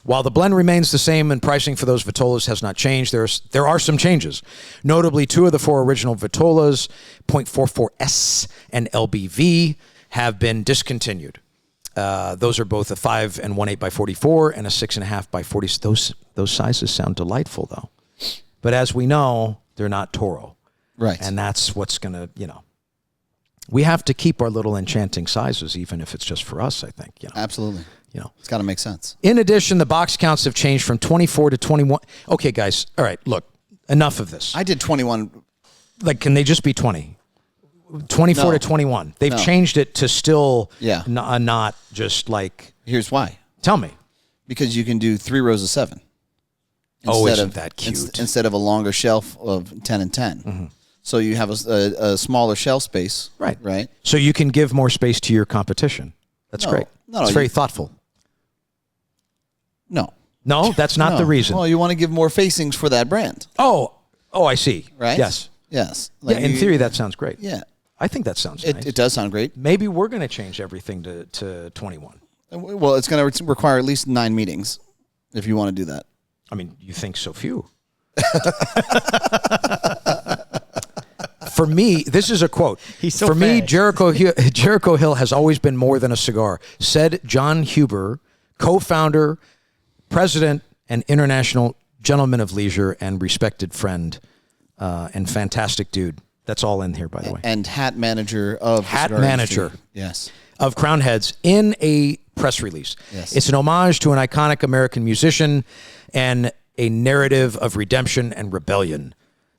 While the blend remains the same and pricing for those vitolas has not changed, there are some changes. Notably, 2 of the 4 original vitolas, .44S and LBV, have been discontinued. Those are both a 5 and 1/8 by 44 and a 6.5 by 40. Those sizes sound delightful, though. But as we know, they're not Toro. Right. And that's what's going to, we have to keep our little enchanting sizes, even if it's just for us, I think. Absolutely. It's got to make sense. In addition, the box counts have changed from 24 to 21. Okay, guys. All right, look, enough of this. I did 21. Can they just be 20? 24 to 21. They've changed it to still not just like... Here's why. Tell me. Because you can do 3 rows of 7. Isn't that cute? Instead of a longer shelf of 10 and 10. Mm-hmm. So you have a smaller shelf space. Right. So you can give more space to your competition. That's great. It's very thoughtful. No, that's not the reason. Well, you want to give more facings for that brand. Oh, I see. Right? Yes. In theory, that sounds great. Yeah. I think that sounds nice. It does sound great. Maybe we're going to change everything to 21. Well, it's going to require at least 9 meetings if you want to do that. I mean, you think so few. For me, this is a quote. For me, Jericho Hill has always been more than a cigar, said John Huber, co-founder, president, and international gentleman of leisure and respected friend and fantastic dude. That's all in here, by the way. And hat manager of Yes. Of Crownheads in a press release. Yes. It's an homage to an iconic American musician and a narrative of redemption and rebellion.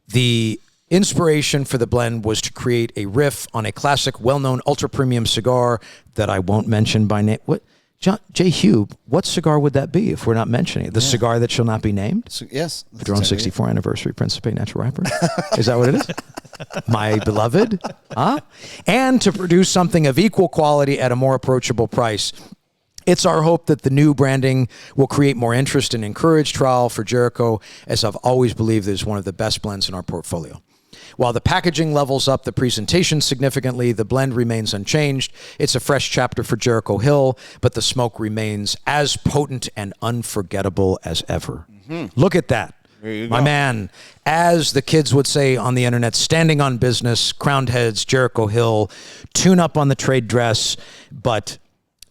The inspiration for the blend was to create a riff on a classic, well-known ultra-premium cigar that I won't mention by name. What? J. Hube, what cigar would that be if we're not mentioning it? The cigar that shall not be named? Yes. Padron 64 anniversary Principe Natural Wrapper? Is that what it is? My beloved? Huh? And to produce something of equal quality at a more approachable price. It's our hope that the new branding will create more interest and encourage trial for Jericho, as I've always believed it is one of the best blends in our portfolio. While the packaging levels up the presentation significantly, the blend remains unchanged. It's a fresh chapter for Jericho Hill, but the smoke remains as potent and unforgettable as ever. Mm-hmm. Look at that. My man, as the kids would say on the internet, standing on business, Crownheads, Jericho Hill, tune up on the trade dress, but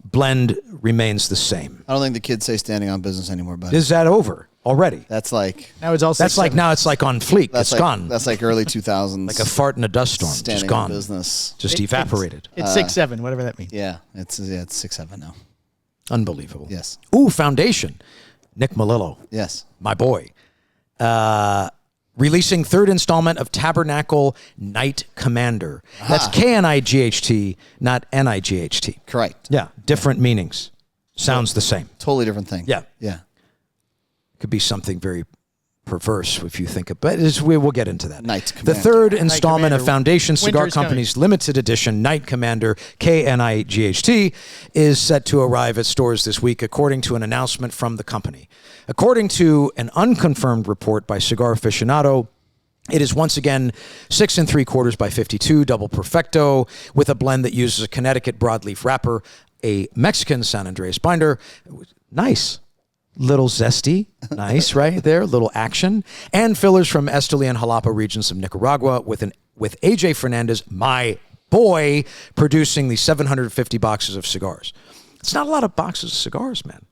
blend remains the same. I don't think the kids say standing on business anymore, buddy. Is that over already? That's like... Now it's all now it's like on fleek. It's gone. That's like early 2000s. Like a fart in a dust storm. Standing just gone. on business. Just evaporated. It's 6-7, whatever that means. Yeah, it's 6-7 now. Unbelievable. Yes. Ooh, Foundation. Nick Melillo. Yes. My boy. Releasing 3rd installment of Tabernacle Night Commander. That's K-N-I-G-H-T, not N-I-G-H-T. Correct. Yeah, different meanings. Sounds the same. Totally different thing. Yeah. Could be something very perverse if you think about it. We'll get into that. Night Commander. The 3rd installment of Foundation Cigar Winter's Company's coming. limited edition Night Commander, K-N-I-G-H-T, is set to arrive at stores this week, according to an announcement from the company. According to an unconfirmed report by Cigar Aficionado, it is once again 6 3/4 by 52 double perfecto with a blend that uses a Connecticut broadleaf wrapper, a Mexican San Andreas binder. Nice. Little zesty. Nice, right there. Little action. And fillers from Esteli and Jalapa regions of Nicaragua with AJ Fernandez, my boy, producing the 750 boxes of cigars. It's not a lot of boxes of cigars, man.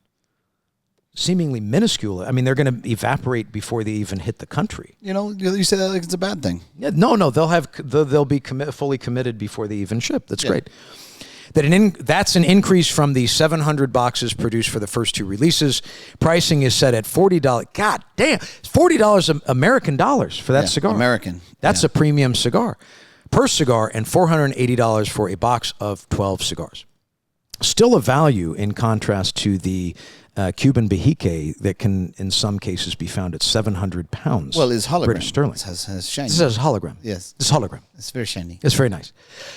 Seemingly minuscule. I mean, they're going to evaporate before they even hit the country. You say that like it's a bad thing. Yeah, no. They'll be fully committed before they even ship. That's great. That's an increase from the 700 boxes produced for the first 2 releases. Pricing is set at $40. God damn, $40 American dollars for that cigar. American. That's a premium cigar per cigar, and $480 for a box of 12 cigars. Still a value in contrast to the Cuban Behique that can, in some cases, be found at 700 pounds. Well, it's hologram. British sterling. It has shiny. This is hologram. Yes. It's hologram. It's very shiny. It's very nice.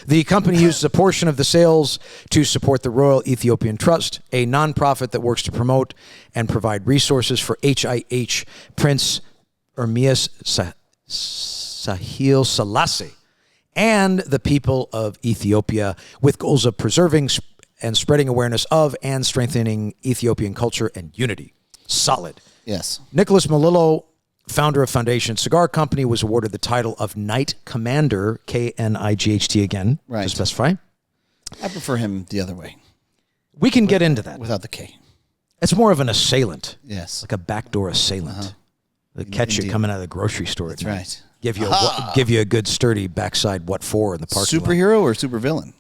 The company uses a portion of the sales to support the Royal Ethiopian Trust, a nonprofit that works to promote and provide resources for HIH Prince Ermias Sahil Selassie and the people of Ethiopia, with goals of preserving and spreading awareness of and strengthening Ethiopian culture and unity. Solid. Yes. Nicholas Malillo, founder of Foundation Cigar Company, was awarded the title of Knight Commander, K-N-I-G-H-T again, to specify. I prefer him the other way. We can get into that. Without the K. It's more of an assailant. Yes. Like a backdoor assailant. They catch you coming out of the grocery store. That's right. Give you a good sturdy backside what for in the parking lot. Superhero or supervillain?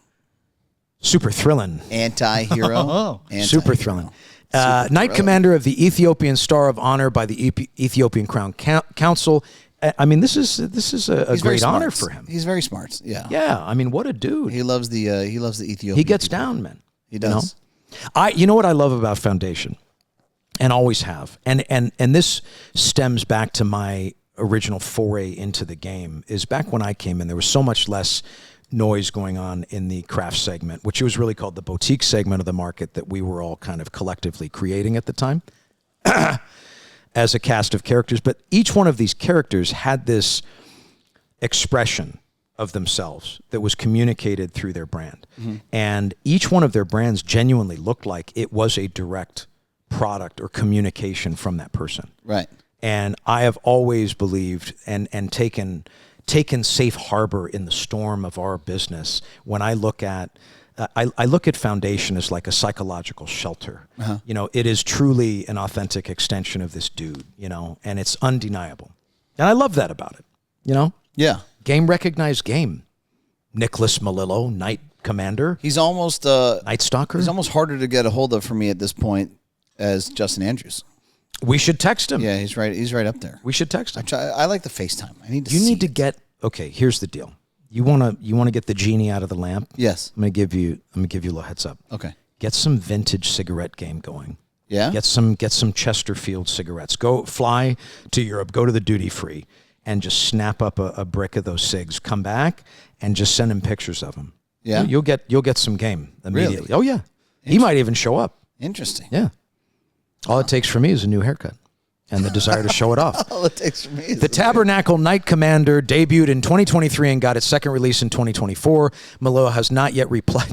Super thrilling. Anti-hero. Super thrilling. Knight Commander of the Ethiopian Star of Honor by the Ethiopian Crown Council. I mean, this is a great honor for him. He's very smart. Yeah. Yeah. I mean, what a dude. He loves the Ethiopian. He gets people. down, man. He does. You know what I love about Foundation, and always have, and this stems back to my original foray into the game. Is back when I came in, there was so much less noise going on in the craft segment, which was really called the boutique segment of the market that we were all kind of collectively creating at the time as a cast of characters. But each one of these characters had this expression of themselves that was communicated through their brand. Mm-hmm. And each one of their brands genuinely looked like it was a direct product or communication from that person. Right. And I have always believed and taken safe harbor in the storm of our business when I look at I look at Foundation as like a psychological shelter. Uh-huh. You know, it is truly an authentic extension of this dude, you know, and it's undeniable. And I love that about it, you know? Yeah. Game recognized game. Nicholas Malillo, Knight Commander. He's almost Night Stalker. He's almost harder to get a hold of for me at this point as Justin Andrews. We should text him. Yeah, he's right. He's right up there. We should text him. I like the FaceTime. I need to. You need to get. Okay, here's the deal. You wanna get the genie out of the lamp. Yes. I'm gonna give you a little heads up. Okay. Get some vintage cigarette game going. Yeah. Get some Chesterfield cigarettes. Go fly to Europe. Go to the duty free and just snap up a brick of those cigs. Come back and just send him pictures of them. Yeah. You'll get some game immediately. Really? Oh yeah. He might even show up. Interesting. Yeah. All it takes for me is a new haircut and the desire to show it off. All it takes for me is the Tabernacle Knight Commander debuted in 2023 and got its second release in 2024. Malillo has not yet replied.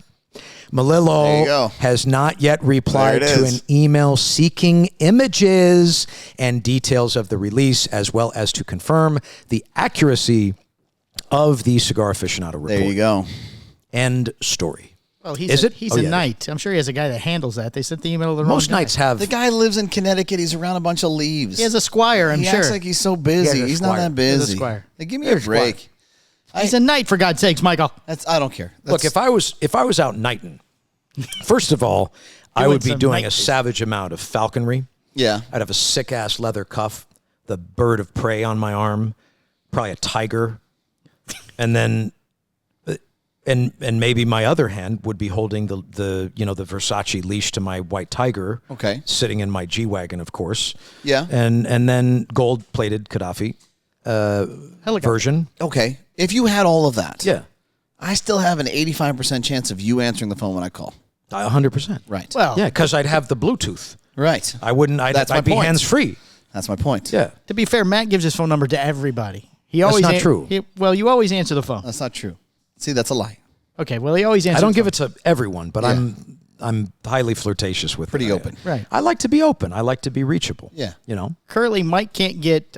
Malillo has not yet replied to an email seeking images and details of the release, as well as to confirm the accuracy of the Cigar Aficionado report. There you go. End story. Well, he's a knight. I'm sure he has a guy that handles that. They sent the email to the wrong Most guy. knights have. The guy lives in Connecticut. He's around a bunch of leaves. He has a squire, I'm he sure. He acts like he's so busy. He's not that busy. He has a squire. Like, give me a break. He's a knight, for God's sakes, Michael. I don't care. Look, if I was out knighting, first of all, I would be doing a savage amount of falconry. Yeah. I'd have a sick-ass leather cuff, the bird of prey on my arm, probably a tiger, and then... And maybe my other hand would be holding the Versace leash to my white tiger. Okay. Sitting in my G-Wagon, of course. Yeah. And then gold-plated Gaddafi version. Okay. If you had all of that. Yeah. I still have an 85% chance of you answering the phone when I call. 100%. Right. Well, yeah, because I'd have the Bluetooth. Right. I'd be hands-free. That's my point. Yeah. To be fair, Matt gives his phone number to everybody. That's not true. You always answer the phone. That's not true. See, that's a lie. Okay, well, he always answers. I don't give it to everyone, but I'm highly flirtatious with pretty open. Right. I like to be open. I like to be reachable. Yeah. You know. Currently, Mike can't get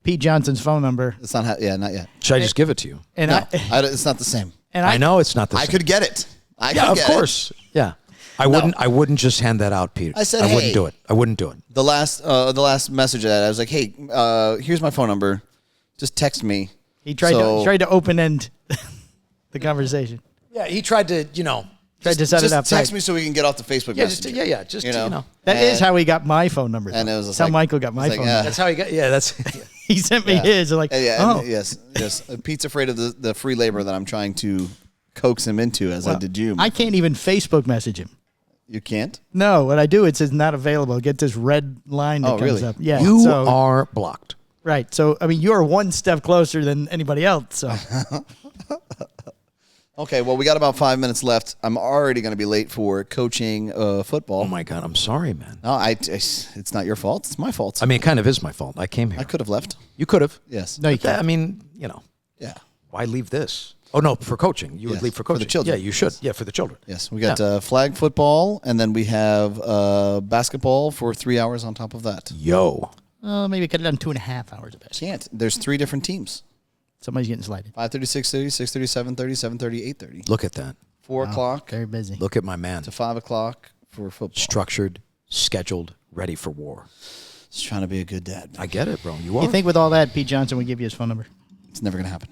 Pete Johnson's phone number. It's not. Not yet. Should I just give it to you? And no, it's not the same. And I know it's not the same. I could get it. Of course. Yeah. I wouldn't just hand that out, Peter. I said, I wouldn't do it. I wouldn't do it. The last message I was like, hey, here's my phone number. Just text me. He tried to open end the conversation. Yeah, he tried to, Tried to set it up. Text me so we can get off the Facebook Messenger. Just you know. That is how he got my phone number. And it was that's how Michael got my phone number. That's how he got. Yeah, that's. He sent me his. Like, yes. Pete's afraid of the free labor that I'm trying to coax him into, as I did you. I can't even Facebook message him. You can't? No, what I do, it says not available. Get this red line that comes really? up. Yeah, You are blocked. Right. So, I mean, you're one step closer than anybody else. So. Okay, well, we got about 5 minutes left. I'm already going to be late for coaching football. Oh, my God. I'm sorry, man. No, it's not your fault. It's my fault. I mean, it kind of is my fault. I came here. I could have left. You could have. Yes. No, you can't. I mean, you know. Yeah. Why leave this? Oh, no, for coaching. You would leave for coaching. For the children. Yeah, you should. Yeah, for the children. Yes, we got flag football, and then we have basketball for 3 hours on top of that. Yo. Maybe cut it down 2.5 hours of best. Can't. There's 3 different teams. Somebody's getting slighted. 5:30, 6:30, 6:30, 7:30, 7:30, 8:30. Look at that. 4 o'clock Very busy. Look at my man. to 5 o'clock for football. Structured, scheduled, ready for war. Just trying to be a good dad. I get it, bro. You are. You think with all that, Pete Johnson would give you his phone number? It's never going to happen.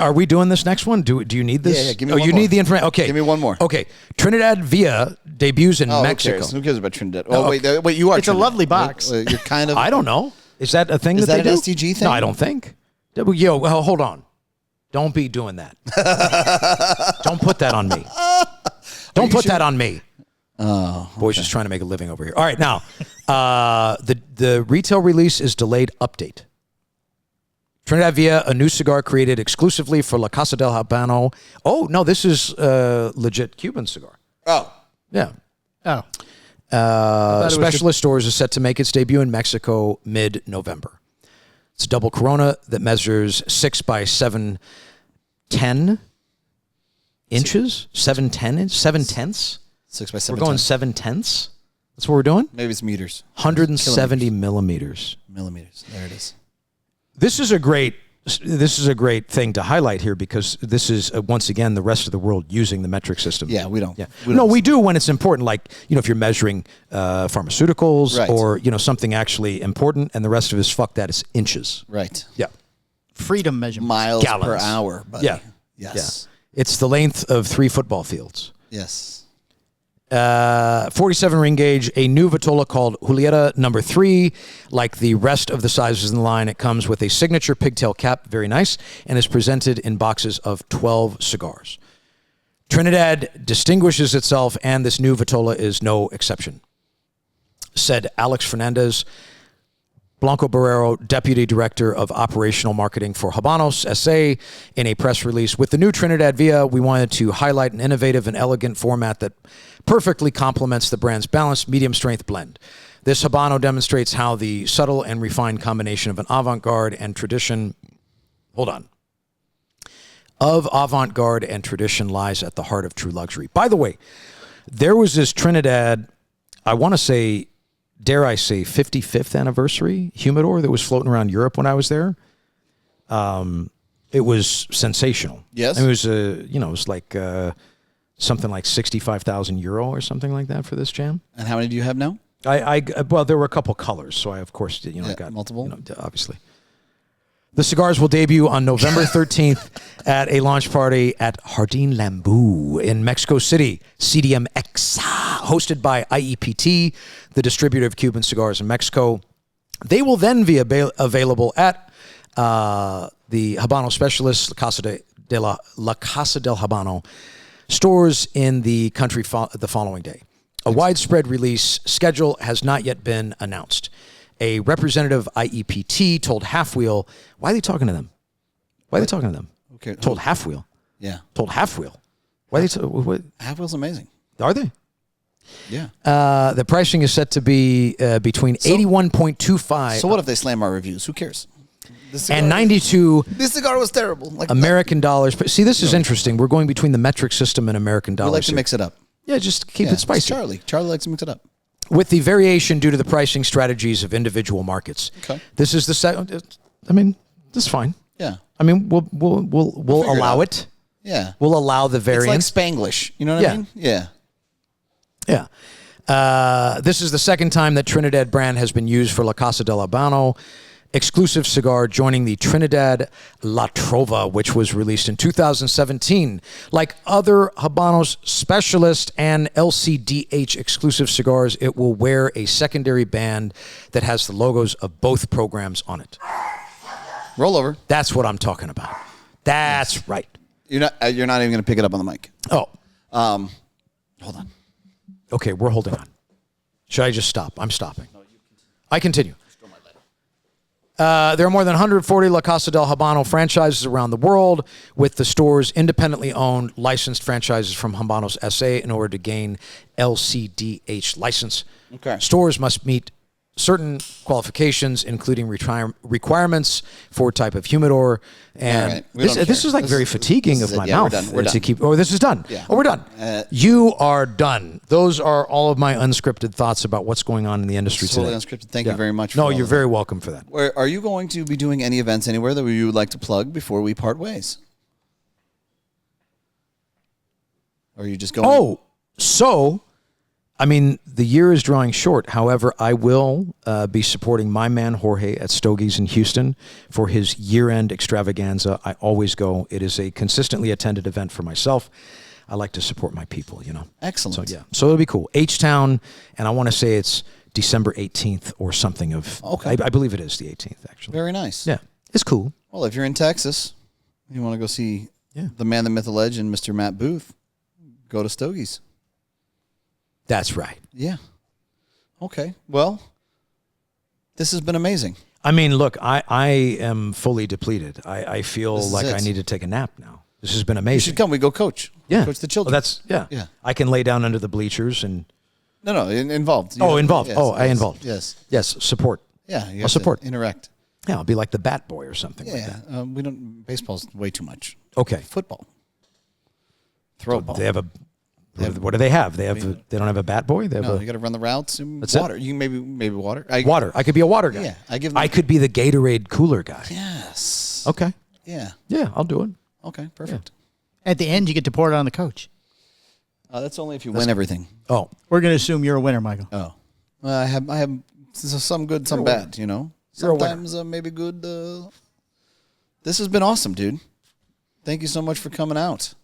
Are we doing this next one? Do you need this? Yeah, give me one one you more. need the information. Okay. Give me one more. Okay. Trinidad Via debuts in Mexico. Who cares about Trinidad? Oh, wait, you are It's a Trinidad. lovely box. You're kind of... I don't know. Is that a thing Is that that they an do? STG thing? No, I don't think. Yo, well, hold on. Don't be doing that. Don't put that on me. Don't put that on me. Oh, Boy's just trying to make a living over here. All right, now, the retail release is delayed update. Trinidad Via, a new cigar created exclusively for La Casa del Habano. Oh, no, this is a legit Cuban cigar. Oh. Yeah. Oh. Specialist Stores is set to make its debut in Mexico mid-November. It's a double Corona that measures 6 by 7/10 inches. 7/10 7/10. 6 by 7. We're going 7/10. That's what we're doing. Maybe it's meters. 170 millimeters. Millimeters. There it is. This is a great thing to highlight here because this is once again the rest of the world using the metric system. Yeah, we don't. Yeah. We We do when it's important, like if you're measuring pharmaceuticals Right. or something actually important, and the rest of it is fuck that, it's inches. Right. Yeah. Freedom measurement. Miles Gallons. per hour, buddy. Yeah. Yes. Yeah. It's the length of 3 football fields. Yes. 47 ring gauge, a new Vitola called Julieta number 3. Like the rest of the sizes in the line, it comes with a signature pigtail cap, very nice, and is presented in boxes of 12 cigars. Trinidad distinguishes itself, and this new Vitola is no exception, said Alex Fernandez, Blanco Barrero, Deputy Director of Operational Marketing for Habanos SA, in a press release. With the new Trinidad Via, we wanted to highlight an innovative and elegant format that perfectly complements the brand's balanced medium-strength blend. This Habano demonstrates how the subtle and refined combination of an avant-garde and tradition... Hold on. Of avant-garde and tradition lies at the heart of true luxury. By the way, there was this Trinidad, I want to say... dare I say, 55th anniversary humidor that was floating around Europe when I was there. It was sensational. Yes. It was it was like something like 65,000 euro or something like that for this jam. And how many do you have now? Well, there were a couple colors, so I of course got multiple. Obviously. The cigars will debut on November 13th at a launch party at Jardín Lambú in Mexico City, CDMX, hosted by IEPT, the distributor of Cuban cigars in Mexico. They will then be available at the Habano Specialists, La Casa del Habano, stores in the country the following day. A widespread release schedule has not yet been announced. A representative IEPT told Half Wheel, why are they talking to them? Why are they talking to them? Okay. Told Half Wheel. Yeah. Told Half Wheel. Why are they what? Half Wheel's amazing. Are they? Yeah. The pricing is set to be between 81.25 So what if they slam our reviews? Who cares? and 92 This cigar was terrible. Like American dollars. But see, this is interesting. We're going between the metric system and American dollars. we like to here. mix it up. Yeah, just keep it It's spicy. Charlie likes to mix it up. With the variation due to the pricing strategies of individual markets. Okay. This is the second. I mean, this is fine. Yeah. I mean, we'll figure it allow out. it. Yeah. We'll allow the It's variance. like Spanglish. You know what I Yeah. mean? Yeah. Yeah. This is the second time that Trinidad brand has been used for La Casa del Habano. exclusive cigar joining the Trinidad La Trova, which was released in 2017. Like other Habanos Specialist and LCDH exclusive cigars, it will wear a secondary band that has the logos of both programs on it. Roll over. That's what I'm talking about. That's right. You're not even going to pick it up on the mic. Oh. Hold on. Okay, we're holding on. Should I just stop? I'm stopping. I continue. There are more than 140 La Casa del Habano franchises around the world, with the stores independently owned licensed franchises from Habanos SA in order to gain LCDH license. Okay. Stores must meet certain qualifications, including requirements for type of humidor. And right. this is like very fatiguing of my mouth. We're done. To keep. Oh, this is done. Yeah. Oh, we're done. You are done. Those are all of my unscripted thoughts about what's going on in the industry totally today. Unscripted. Thank you very much. No, you're very welcome for that. Are you going to be doing any events anywhere that you would like to plug before we part ways? Or are you just going? Oh, so, I mean, the year is drawing short. However, I will be supporting my man Jorge at Stogie's in Houston for his year-end extravaganza. I always go. It is a consistently attended event for myself. I like to support my people, you know. Excellent. So, yeah. So it'll be cool. H-Town, and I want to say it's December 18th or something of... Okay. I believe it is the 18th, actually. Very nice. Yeah. It's cool. Well, if you're in Texas, you want to go see the man, the myth, the legend, Mr. Matt Booth, go to Stogie's. That's right. Yeah. Okay. Well, this has been amazing. I mean, look, I am fully depleted. I feel like I need to take a nap now. This has been amazing. You should come. We go coach. Yeah. Coach the children. Well, yeah. I can lay down under the bleachers and... No, involved. Involved. Yes, I involved. Yes. Yes, support. Yeah. I'll support. Interact. Yeah, I'll be like the Bat Boy or something like that. We don't... Baseball's way too much. Okay. Football. Throw ball. They have a... What do they have? They don't have a bat boy. They have you got to run the routes and That's water. it? You can maybe water. Water. I could be a water guy. Yeah, I could be the Gatorade cooler guy. Yes. Okay. Yeah. Yeah, I'll do it. Okay. Perfect. At the end, you get to pour it on the coach. That's only if you win everything. Oh, We're going to assume you're a winner, Michael. Oh, I have some good, some bad. You know, You're a winner. sometimes maybe good. This has been awesome, dude. Thank you so much for coming out.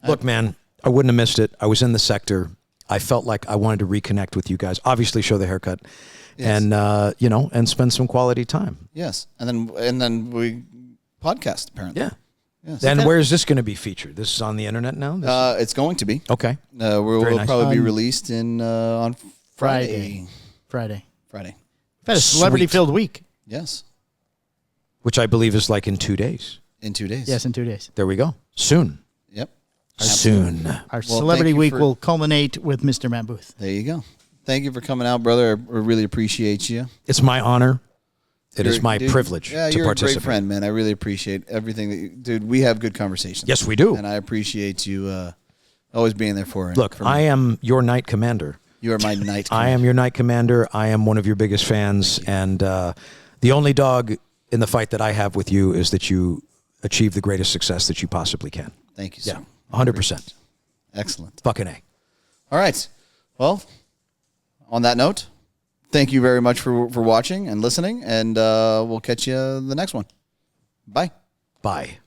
look, man, I wouldn't have missed it. I was in the sector. I felt like I wanted to reconnect with you guys. Obviously, show the haircut, and and spend some quality time. Yes, and then we podcast apparently. Yeah. Yes. Then where is this going to be featured? This is on the internet now. It's going to be. Okay. We'll nice. probably be released on Friday. Friday. Friday. We've had a celebrity-filled week. Yes. Which I believe is like in 2 days. In 2 days. Yes, in 2 days. There we go. Soon. Yep. Soon. Our celebrity thank you week for- will culminate with Mr. Matt Booth. There you go. Thank you for coming out, brother. I really appreciate you. It's my honor. It is my Dude, privilege yeah, to you're participate. a great friend, man. I really appreciate everything that you... Dude, we have good conversations. Yes, we do. And I appreciate you always being there for Look, for me. I am your knight commander. You are my knight. I am your knight commander. I am one of your biggest fans. And the only dog in the fight that I have with you is that you achieve the greatest success that you possibly can. Thank you, sir. Yeah, 100%. Excellent. Fucking A. All right. Well, on that note, thank you very much for watching and listening, and we'll catch you the next one. Bye. Bye.